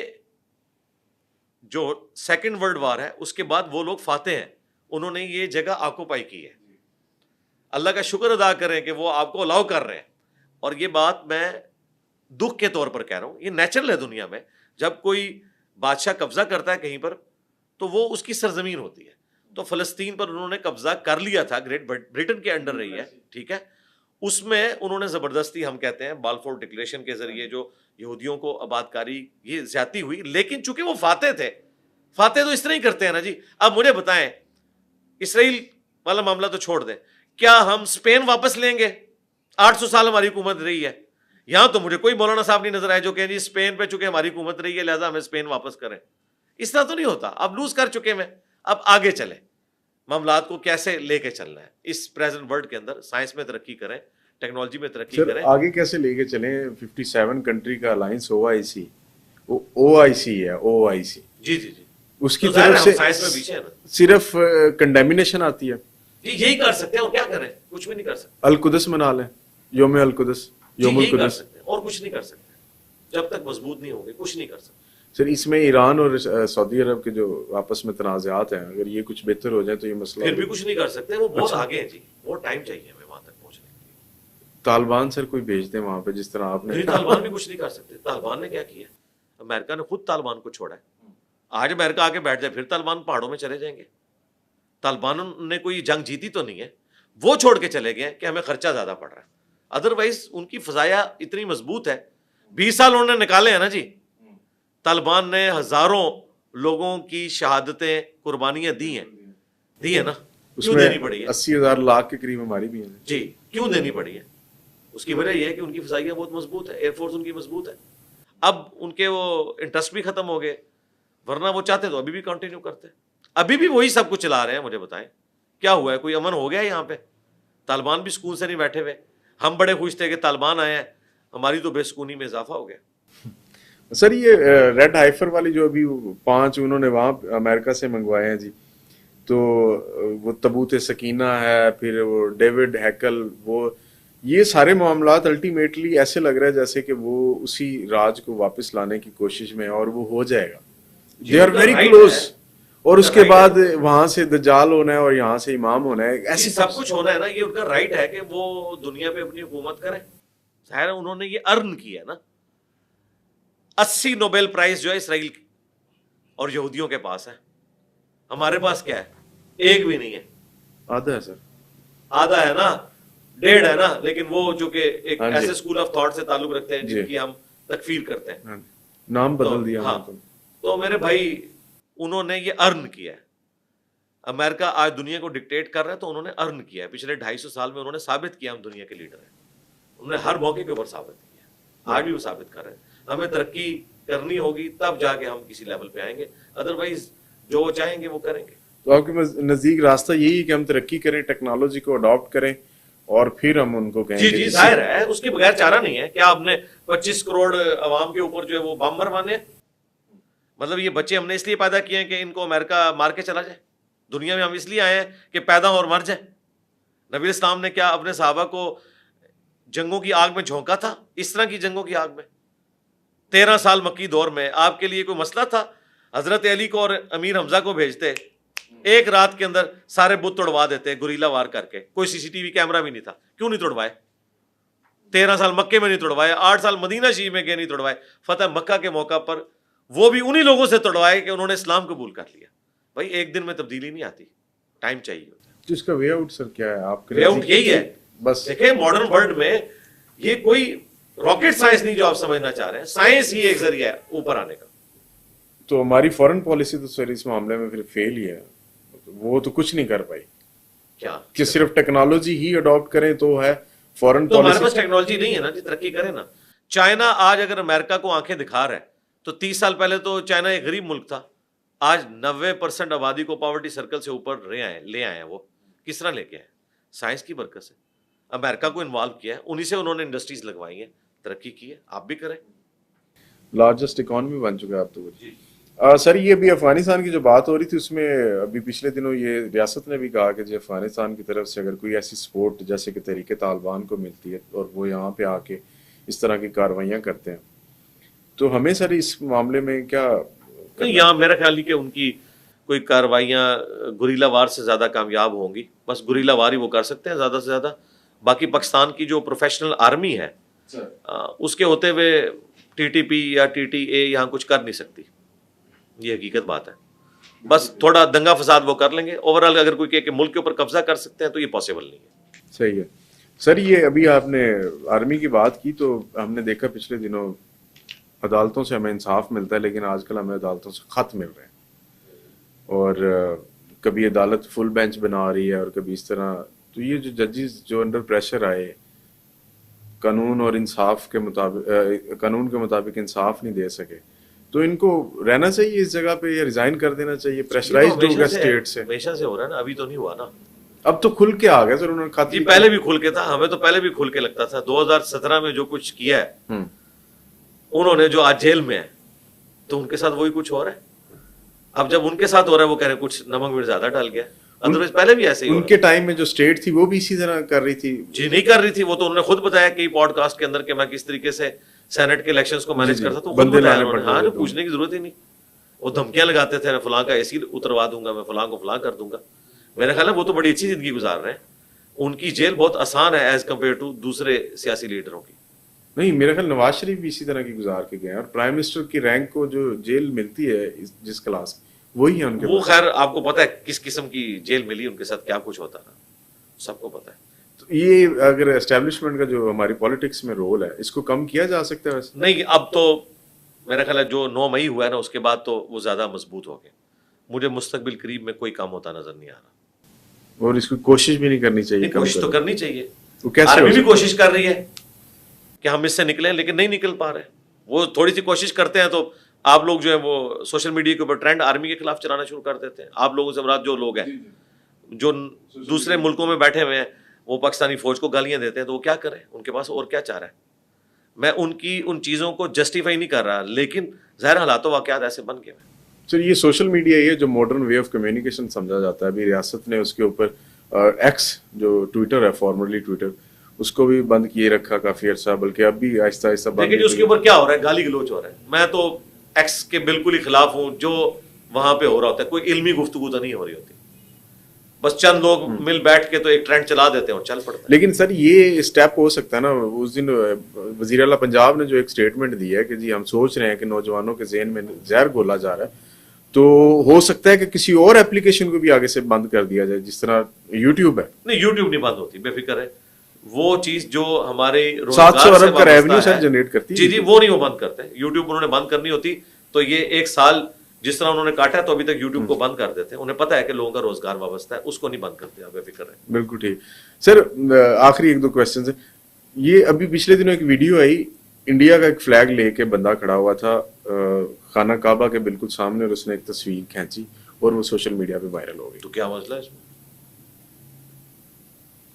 جو سیکنڈ ورلڈ وار ہے اس کے بعد وہ لوگ فاتح ہیں، انہوں نے یہ جگہ آکوپائی کی ہے. اللہ کا شکر ادا کریں کہ وہ آپ کو الاؤ کر رہے ہیں. اور یہ بات میں دکھ کے طور پر کہہ رہا ہوں, یہ نیچرل ہے دنیا میں, جب کوئی بادشاہ قبضہ کرتا ہے کہیں پر تو وہ اس کی سرزمین ہوتی ہے. تو فلسطین پر انہوں نے قبضہ کر لیا تھا, گریٹ برٹن کے انڈر رہی ہے, ٹھیک ہے, اس میں انہوں نے زبردستی, ہم کہتے ہیں بالفور ڈکلیریشن کے ذریعے جو یہودیوں کو آباد کاری, یہ زیادتی ہوئی. لیکن چونکہ وہ فاتح تھے, فاتح تو اس طرح ہی کرتے ہیں نا جی. اب مجھے بتائیں, اسرائیل والا معاملہ تو چھوڑ دیں, کیا ہم اسپین واپس لیں گے؟ 800 سال ہماری حکومت رہی ہے. یہاں تو مجھے کوئی مولانا صاحب نہیں نظر آئے جو کہیں جی اسپین پہ چونکہ ہماری حکومت رہی ہے لہٰذا ہمیں اسپین واپس کریں. اس طرح تو نہیں ہوتا. اب لوز کر چکے میں, اب آگے چلیں, معاملات کو کیسے لے کے چلنا ہے اس پریزنٹ ورلڈ کے اندر. سائنس میں ترقی کریں, ٹیکنالوجی میں ترقی کریں. آگے کیسے لے کے چلیں؟ 57 کنٹری کا الائنس OIC ہے. جی جی جی, اس کی طرف سے سائنس میں پیچھے ہے نا, صرف کنڈیمنیشن آتی ہے. جی یہی کر سکتے ہیں, اور کیا کریں, کچھ بھی نہیں کر سکتے. القدس منا لیں, یوم القدس, یوم یہی کر القدس. سکتے ہیں, اور کچھ نہیں کر سکتے. جب تک مضبوط نہیں ہوں گے کچھ نہیں کر سکتے. سر اس میں ایران اور سعودی عرب کے جو آپس میں تنازعات ہیں, اگر یہ کچھ بہتر ہو جائیں تو یہ مسئلہ پھر بھی کچھ نہیں کر سکتے. وہ بہت آگے ہیں جی, بہت ٹائم چاہیے ہمیں وہاں تک پہنچنے کے لیے. طالبان سر کوئی بھیج دیں وہاں پہ, جس طرح آپ نے. طالبان بھی کچھ نہیں کر سکتے. طالبان نے کیا کیا؟ امریکہ نے خود طالبان کو چھوڑا ہے. آج امریکہ آ کے بیٹھ جائے پھر طالبان پہاڑوں میں چلے جائیں گے. طالبان نے کوئی جنگ جیتی تو نہیں ہے, وہ چھوڑ کے چلے گئے کہ ہمیں خرچہ زیادہ پڑ رہا ہے. ادروائز ان کی فضائیہ اتنی مضبوط ہے. 20 سال انہوں نے نکالے ہیں نا جی. طالبان نے ہزاروں لوگوں کی شہادتیں, قربانیاں دی ہیں نا. کیوں دینی پڑی ہے؟ 80,000 لاکھ کے قریب ہماری بھی ہیں جی. کیوں دینی پڑی ہے؟ اس کی وجہ یہ ہے کہ ان کی فضائیہ بہت مضبوط ہے, ایئر فورس ان کی مضبوط ہے. اب ان کے وہ انٹرسٹ بھی ختم ہو گئے, ورنہ وہ چاہتے تو ابھی بھی کنٹینیو کرتے. ابھی بھی وہی سب کچھ چلا رہے ہیں. مجھے بتائیں کیا ہوا ہے؟ کوئی امن ہو گیا یہاں پہ؟ طالبان بھی سکون سے نہیں بیٹھے ہوئے. ہم بڑے خوش تھے کہ طالبان آئے ہیں, ہماری تو بے سکونی میں اضافہ ہو گیا. سر یہ ریڈ ہائفر والی جو ابھی 5 انہوں نے وہاں امریکہ سے منگوائے ہیں جی, تو وہ تبوت سکینہ ہے, پھر وہ ڈیوڈ ہیکل, وہ یہ سارے معاملات الٹیمیٹلی ایسے لگ رہا ہے جیسے کہ وہ اسی راج کو واپس لانے کی کوشش میں, اور وہ ہو جائے گا. They are very close. اور اس کے بعد وہاں سے دجال ہونا ہے اور یہاں سے امام ہونا ہے. ایسی سب کچھ ہونا ہے نا. یہ ان کا رائٹ ہے کہ وہ دنیا پہ اپنی حکومت کریں. ظاہر ہے انہوں نے یہ ارن کیا ہے نا. 80 نوبیل پرائز جو ہے اسرائیل اور یہودیوں کے پاس ہے. ہمارے پاس کیا ہے؟ ایک بھی نہیں ہے. آدھا ہے سر, آدھا ہے نا, 1.5 ہے نا. لیکن وہ جو کہ ایک ایسے اسکول آف تھاٹ سے تعلق رکھتے ہیں جن کی ہم تکفیر کرتے ہیں, نام بدل دیا. ہاں, تو میرے بھائی انہوں نے یہ ارن کیا ہے. امریکہ آج دنیا کو ڈکٹیٹ کر رہا ہے تو انہوں نے ارن کیا ہے. پچھلے 250 سال میں انہوں نے ثابت کیا ہم دنیا کے لیڈر ہیں. انہوں نے ہر موقع کے اوپر ثابت کیا. آج بھی وہ ثابت کر رہے ہیں. ہمیں ترقی کرنی ہوگی تب جا کے ہم کسی لیول پہ آئیں گے, ادروائز جو وہ چاہیں گے وہ کریں گے. تو آپ کے نزدیک راستہ یہی ہے کہ ہم ترقی کریں, ٹیکنالوجی کو اڈاپٹ کریں, اور پھر ہم ان کو کہیں جی جی ظاہر ہے اس کے بغیر چارہ نہیں ہے. کیا آپ نے 25 کروڑ عوام کے اوپر جو ہے وہ بم مروانے؟ مطلب یہ بچے ہم نے اس لیے پیدا کیے ہیں کہ ان کو امریکہ مار کے چلا جائے؟ دنیا میں ہم اس لیے آئے ہیں کہ پیدا اور مر جائیں؟ نبی اسلام نے کیا اپنے صحابہ کو جنگوں کی آگ میں جھونکا تھا؟ اس طرح کی جنگوں کی آگ میں 13 سال مکی دور میں آپ کے لیے کوئی مسئلہ تھا؟ حضرت علی کو اور امیر حمزہ کو بھیجتے, ایک رات کے اندر سارے بت توڑوا دیتے گوریلا وار کر کے. کوئی CCTV کیمرہ بھی نہیں تھا. کیوں نہیں توڑوائے؟ 13 سال مکے میں نہیں توڑوائے, 8 سال مدینہ شریف میں گئے نہیں توڑوائے. فتح مکہ کے موقع پر وہ بھی انہی لوگوں سے توڑوائے کہ انہوں نے اسلام قبول کر لیا. بھائی ایک دن میں تبدیلی نہیں آتی, ٹائم چاہیے ہوتا ہے. اس کا وے آؤٹ سر کیا ہے آپ کے؟ وے آؤٹ یہی ہے. بس دیکھیں ماڈرن ورلڈ میں یہ کوئی راکٹ سائنس نہیں جو آپ سمجھنا چاہ رہے ہیں. سائنس ہی ایک ذریعہ ہے اوپر آنے کا. تو ہماری فورن پالیسی تو سر اس معاملے میں پھر فیل ہی ہے. وہ تو کچھ نہیں کر پائی. کیا کہ صرف ٹیکنالوجی ہی اڈاپٹ کریں تو ہے فورن تو ہمارے پالیسی؟ پاس ٹیکنالوجی نہیں ہے نا جی, ترقی کریں نا. چائنا آج اگر امریکہ کو آنکھیں دکھا رہا ہے تو 30 سال پہلے تو چائنا ایک غریب ملک تھا. آج 90% آبادی کو پاورٹی سرکل سے اوپر لے آئے ہیں. وہ کس طرح لے کے آئے؟ سائنس کی برکت سے. امریکہ کو انوالو کیا ہے, انہی سے انہوں نے انڈسٹریز لگوائی ہیں, ترقی کی ہے. آپ بھی کریں. لارجسٹ اکانومی بن چکا ہے اب تو. سر یہ ابھی افغانستان کی جو بات ہو رہی تھی اس میں ابھی پچھلے دنوں یہ ریاست نے بھی کہا کہ جو افغانستان کی طرف سے اگر کوئی ایسی سپورٹ جیسے کہ تحریک طالبان کو ملتی ہے اور وہ یہاں پہ آ کے اس طرح کی کارروائیاں کرتے ہیں تو ہمیں سر اس معاملے میں کیا نہیں, یہاں میرا خیال نہیں کہ ان کی کوئی کارروائیاں گوریلا وار سے زیادہ کامیاب ہوں گی. بس گوریلا وار ہی وہ کر سکتے ہیں زیادہ سے زیادہ. باقی پاکستان کی جو پروفیشنل آرمی ہے اس کے ہوتے ہوئے ٹی ٹی پی یا ٹی ٹی اے یہاں کچھ کر نہیں سکتی. یہ حقیقت بات ہے. بس تھوڑا دنگا فساد وہ کر لیں گے. اوورآل اگر کوئی کہ ملک کے اوپر قبضہ کر سکتے ہیں تو یہ پاسبل نہیں ہے. صحیح ہے سر. یہ ابھی آپ نے آرمی کی بات کی تو ہم نے دیکھا پچھلے دنوں عدالتوں سے ہمیں انصاف ملتا ہے, لیکن آج کل ہمیں عدالتوں سے خط مل رہے ہیں, اور کبھی عدالت فل بینچ بنا رہی ہے اور کبھی اس طرح. تو یہ جو ججز جو انڈر پریشر آئے, قانون اور انصاف کے مطابق, قانون کے مطابق انصاف نہیں دے سکے, تو ان کو رہنا چاہیے اس جگہ پہ یا ریزائن کر دینا چاہیے؟ پریشرائزڈ ہو گیا اسٹیٹ سے. ہمیشہ سے ہو رہا ہے نا, ابھی تو نہیں ہوا نا. اب تو کھل کے آ گیا سر انہوں نے خط. جی پہلے بھی کھل کے تھا, ہمیں تو پہلے بھی کھل کے لگتا تھا. 2017 میں جو کچھ کیا ہے انہوں نے, جو آج جیل میں ہے, تو ان کے ساتھ وہی کچھ ہو رہا ہے. اب جب ان کے ساتھ ہو رہا ہے وہ کہہ رہے ہیں کچھ نمک مرچ زیادہ ڈال گیا. ادروائز پہلے بھی ایسے ہی ان کے ٹائم میں جو اسٹیٹ تھی وہ بھی اسی طرح کر رہی تھی. جی نہیں کر رہی تھی, وہ تو انہوں نے خود بتایا کہ پوڈ کاسٹ کے اندر کہ میں کس طریقے سے سینٹ کے الیکشنز کو مینج کرتا. تو بندے ہاں پوچھنے کی ضرورت ہی نہیں. وہ دھمکیاں لگاتے تھے, میں فلاں کا اے سی اتروا دوں گا, میں فلاں کو فلاں کر دوں گا. میرا خیال ہے وہ تو بڑی اچھی زندگی گزار رہے ہیں. ان کی جیل بہت آسان ہے ایز کمپیئر ٹو دوسرے سیاسی لیڈروں کی. نہیں, میرا خیال نواز شریف بھی اسی طرح کی گزار کے گئے ہیں, اور پرائم منسٹر کی رینک کو جو جیل ملتی ہے جس کلاس, وہی ہے ان کے. وہ خیر آپ کو پتا ہے کس قسم کی جیل ملی, ان کے ساتھ کیا کچھ ہوتا ہے, سب کو پتا ہے. تو یہ اگر اسٹیبلشمنٹ کا جو ہماری پالیٹکس میں رول ہے, اس کو کم کیا جا سکتا ہے ویسے؟ نہیں, اب تو میرا خیال ہے جو 9 مئی ہوا ہے نا, اس کے بعد تو وہ زیادہ مضبوط ہو گئے. مجھے مستقبل قریب میں کوئی کام ہوتا نظر نہیں آ رہا. اور اس کی کوشش بھی نہیں کرنی چاہیے؟ کوشش تو کرنی چاہیے. آرمی بھی کوشش کر رہی ہے کہ ہم اس سے نکلیں, لیکن نہیں نکل پا رہے. وہ تھوڑی سی کوشش کرتے ہیں تو آپ لوگ جو ہے وہ سوشل میڈیا کے اوپر ٹرینڈ آرمی کے خلاف چلانا شروع کر دیتے ہیں. آپ لوگوں سے مراد جو لوگ ہیں جو دوسرے ملکوں میں بیٹھے ہوئے ہیں, وہ پاکستانی فوج کو گالیاں دیتے ہیں, تو وہ کیا کریں, ان کے پاس اور کیا چارہ ہے. میں ان چیزوں کو جسٹیفائی نہیں کر رہا, لیکن ظاہر حالات و واقعات ایسے بن گئے ہیں. سر یہ سوشل میڈیا یہ جو ماڈرن وے آف کمیونیکیشن سمجھا جاتا ہے, ابھی ریاست نے اس کے اوپر ایکس جو ٹویٹر ہے, فارمرلی ٹویٹر, اس کو بھی بند کیے رکھا کافی عرصہ, بلکہ اب بھی آہستہ آہستہ بند. لیکن اس کے اوپر کیا ہو رہا ہے, گالی گلوچ ہو رہا ہے. میں تو ایکس کے بالکل ہی خلاف ہوں. جو وہاں پہ ہو رہا ہوتا ہے, کوئی علمی گفتگو تو نہیں ہو رہی ہوتی, بس چند لوگ مل بیٹھ کے تو ایک ٹرینڈ چلا دیتے ہیں اور چل پڑتے ہیں. لیکن سر یہ اسٹیپ ہو سکتا ہے نا, اس دن وزیر اعلیٰ پنجاب نے جو ایک اسٹیٹمنٹ دی ہے کہ جی ہم سوچ رہے ہیں کہ نوجوانوں کے ذہن میں زہر گھولا جا رہا ہے, تو ہو سکتا ہے کہ کسی اور ایپلیکیشن کو بھی آگے سے بند کر دیا جائے, جس طرح یوٹیوب ہے. نہیں, یوٹیوب نہیں بند ہوتی, بے فکر ہے. وہ چیز جو ہمارے 700 ارب کا ریونیو سر جنریٹ کرتی ہے, جی وہ نہیں, وہ بند کرتے ہیں. یوٹیوب انہوں نے بند کرنی ہوتی تو یہ 1 سال جس طرح انہوں نے کاٹا ہے, تو ابھی تک یوٹیوب کو بند کر دیتے ہیں. انہیں پتا ہے کہ لوگوں کا روزگار وابستہ ہے, اس کو نہیں بند کرتے. بے فکر ہے. بالکل ٹھیک. سر آخری 1-2 کوشچنز ہیں. یہ ابھی پچھلے دنوں ایک ویڈیو آئی, انڈیا کا ایک فلیگ لے کے بندہ کھڑا ہوا تھا خانہ کعبہ کے بالکل سامنے, اور اس نے ایک تصویر کھینچی اور وہ سوشل میڈیا پہ وائرل ہو گئی. تو کیا مسئلہ ہے اس میں؟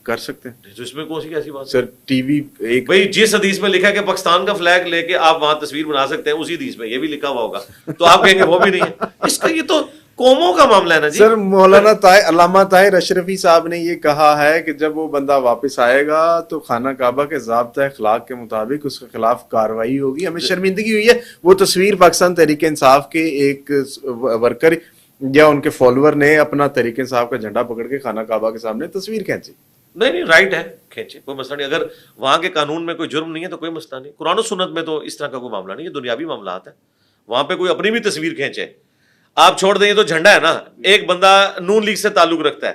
کر سکتے ہیں. تو اس میں کون سی کیسی بات سر ٹی وی ایک بھائی جس حدیث میں لکھا ہے کہ پاکستان کا فلیگ لے کے آپ وہاں تصویر بنا سکتے ہیں, اسی حدیث میں یہ بھی لکھا ہوا ہوگا, تو آپ کہیں گے وہ بھی نہیں ہے. اس کا یہ تو قوموں کا معاملہ ہے نا جی. سر مولانا علامہ طاہر اشرفی صاحب نے یہ کہا ہے کہ جب وہ بندہ واپس آئے گا تو خانہ کعبہ کے ضابطۂ اخلاق کے مطابق اس کے خلاف کارروائی ہوگی. ہمیں شرمندگی ہوئی ہے. وہ تصویر پاکستان تحریک انصاف کے ایک ورکر یا ان کے فالوور نے اپنا تحریک انصاف کا جھنڈا پکڑ کے خانہ کعبہ کے سامنے تصویر کھینچی. نہیں رائٹ ہے, کھینچے, کوئی مسئلہ نہیں. اگر وہاں کے قانون میں کوئی جرم نہیں ہے تو کوئی مسئلہ نہیں. قرآن و سنت میں تو اس طرح کا کوئی معاملہ نہیں ہے, دنیاوی معاملات ہیں. وہاں پہ کوئی اپنی بھی تصویر کھینچے, آپ چھوڑ دیں, یہ تو جھنڈا ہے نا. ایک بندہ نون لیگ سے تعلق رکھتا ہے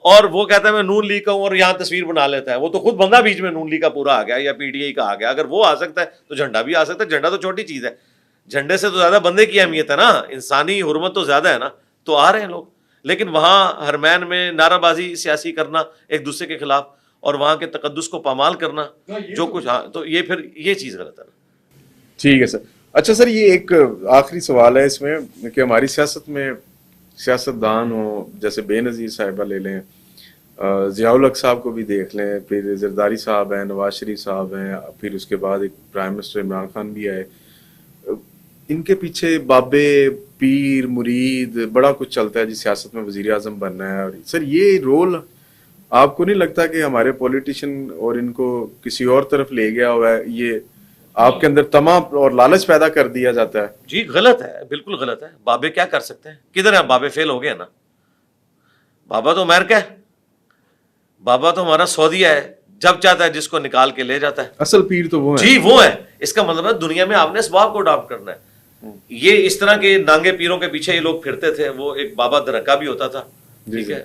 اور وہ کہتا ہے میں نون لیگ کا ہوں, اور یہاں تصویر بنا لیتا ہے. وہ تو خود بندہ بیچ میں نون لیگ کا پورا آ گیا یا پی ٹی آئی کا آ گیا. اگر وہ آ سکتا ہے تو جھنڈا بھی آ سکتا ہے. جھنڈا تو چھوٹی چیز ہے, جھنڈے سے تو زیادہ بندے کی اہمیت ہے نا, انسانی حرمت تو زیادہ ہے نا. تو آ رہے ہیں لوگ, لیکن وہاں حرمین میں نعرہ بازی سیاسی کرنا ایک دوسرے کے خلاف, اور وہاں کے تقدس کو پامال کرنا جو کچھ, ہاں تو یہ پھر یہ چیز غلط ہے. ٹھیک ہے سر. اچھا سر, یہ ایک آخری سوال ہے اس میں کہ ہماری سیاست میں سیاستدان ہوں, جیسے بے نظیر صاحبہ لے لیں, ضیاء الحق صاحب کو بھی دیکھ لیں, پھر زرداری صاحب ہیں, نواز شریف صاحب ہیں, پھر اس کے بعد ایک پرائم منسٹر عمران خان بھی آئے. ان کے پیچھے بابے, پیر, مرید, بڑا کچھ چلتا ہے جی, سیاست میں وزیر اعظم بننا ہے. اور سر یہ رول آپ کو نہیں لگتا کہ ہمارے پولیٹیشین اور ان کو کسی اور طرف لے گیا ہوا ہے, یہ آپ کے اندر طمع اور لالچ پیدا کر دیا جاتا ہے؟ جی غلط ہے, بالکل غلط ہے. بابے کیا کر سکتے ہیں, کدھر ہیں بابے؟ فیل ہو گئے نا. بابا تو امریکہ ہے, بابا تو ہمارا سعودیہ ہے, جب چاہتا ہے جس کو نکال کے لے جاتا ہے. اصل پیر تو وہ ہے. جی وہ ہے. اس کا مطلب ہے دنیا میں آپ نے اسباب کو اڈاپٹ کرنا ہے. یہ اس طرح کے نانگے پیروں کے پیچھے یہ لوگ پھرتے تھے. وہ ایک بابا درکا بھی ہوتا تھا, ٹھیک ہے,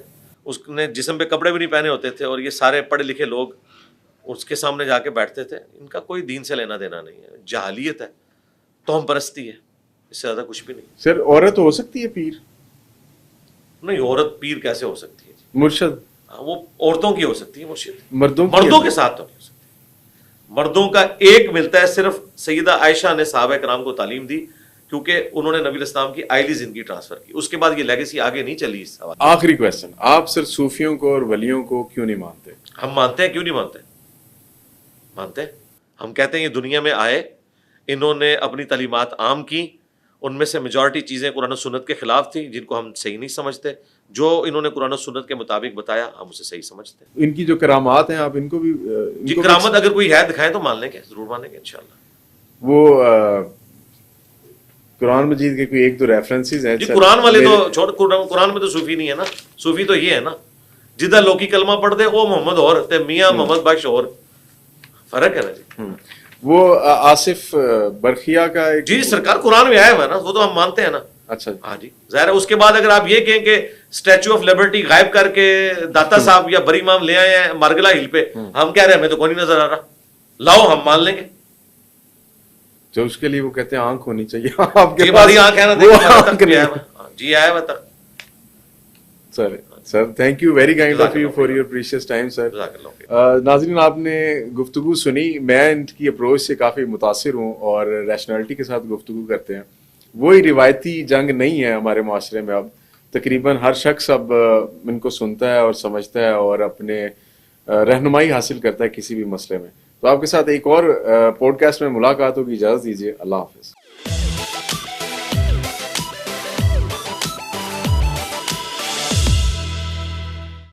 اس نے جسم پہ کپڑے بھی نہیں پہنے ہوتے تھے, اور یہ سارے پڑھے لکھے لوگ اس کے سامنے جا کے بیٹھتے تھے. ان کا کوئی دین سے لینا دینا نہیں ہے, جہالیت ہے, توہم پرستی ہے, اس سے زیادہ کچھ بھی نہیں. سر عورت ہو سکتی ہے پیر؟ نہیں, عورت پیر کیسے ہو سکتی ہے؟ مرشد وہ عورتوں کی ہو سکتی ہے مرشد, مردوں کے ساتھ تو نہیں ہو سکتی. مردوں کا ایک ملتا ہے صرف سیدہ عائشہ نے صحابہ کرام کو تعلیم دی, کیونکہ انہوں نے نبی علیہ السلام کی آئلی زندگی ٹرانسفر کی. اس کے بعد یہ لیگیسی آگے نہیں چلی. اس حوالے آخری کویسچن, آپ سر صوفیوں کو اور ولیوں کو کیوں نہیں مانتے؟ ہم مانتے ہیں. کیوں نہیں مانتے؟ مانتے ہیں. ہم کہتے ہیں یہ دنیا میں آئے, انہوں نے اپنی تعلیمات عام کی, ان میں سے میجورٹی چیزیں قرآن و سنت کے خلاف تھیں جن کو ہم صحیح نہیں سمجھتے. جو انہوں نے قرآن و سنت کے مطابق بتایا ہم اسے صحیح سمجھتے ہیں. ان کی جو کرامات ہیں آپ ان کو بھی جی کرامت اگر کوئی ہے دکھائیں تو مان لیں گے, ضرور مانیں گے انشاءاللہ. وہ قرآن مجید کے کوئی ایک دو ریفرنسز ہیں. جی قرآن والے تو چھوڑ, قرآن میں تو صوفی نہیں ہے نا. صوفی تو یہ ہے نا جدھر لوکی کلمہ پڑھ دے او محمد اور تے میاں محمد بخش اور, فرق ہے نا جی. وہ آصف برخیا کا ایک, جی سرکار قرآن میں آیا ہوا ہے نا, وہ تو ہم مانتے ہیں نا. اچھا ہاں جی ظاہر ہے. اس کے بعد اگر آپ یہ کہیں کہ اسٹیچو آف لبرٹی غائب کر کے داتا صاحب یا بری امام لے آئے ہیں مارگلا ہل پہ, ہم کہہ رہے ہیں ہمیں تو کوئی نہیں نظر آ رہا, لاؤ ہم مان لیں گے. جو اس کے لیے وہ کہتے ہیں آنکھ ہونی چاہیے آپ کے پاس. آنکھ ہے نا, جی آیا ہوا تک. Sir thank you very kind of you for your precious time sir. ناظرین آپ نے گفتگو سنی. میں ان کی اپروچ سے کافی متاثر ہوں اور ریشنلٹی کے ساتھ گفتگو کرتے ہیں. وہی روایتی جنگ نہیں ہے ہمارے معاشرے میں. اب تقریباً ہر شخص اب ان کو سنتا ہے اور سمجھتا ہے اور اپنے رہنمائی حاصل کرتا ہے کسی بھی مسئلے میں. تو آپ کے ساتھ ایک اور پوڈ کاسٹ میں ملاقات ہوگی. اجازت دیجیے, اللہ حافظ.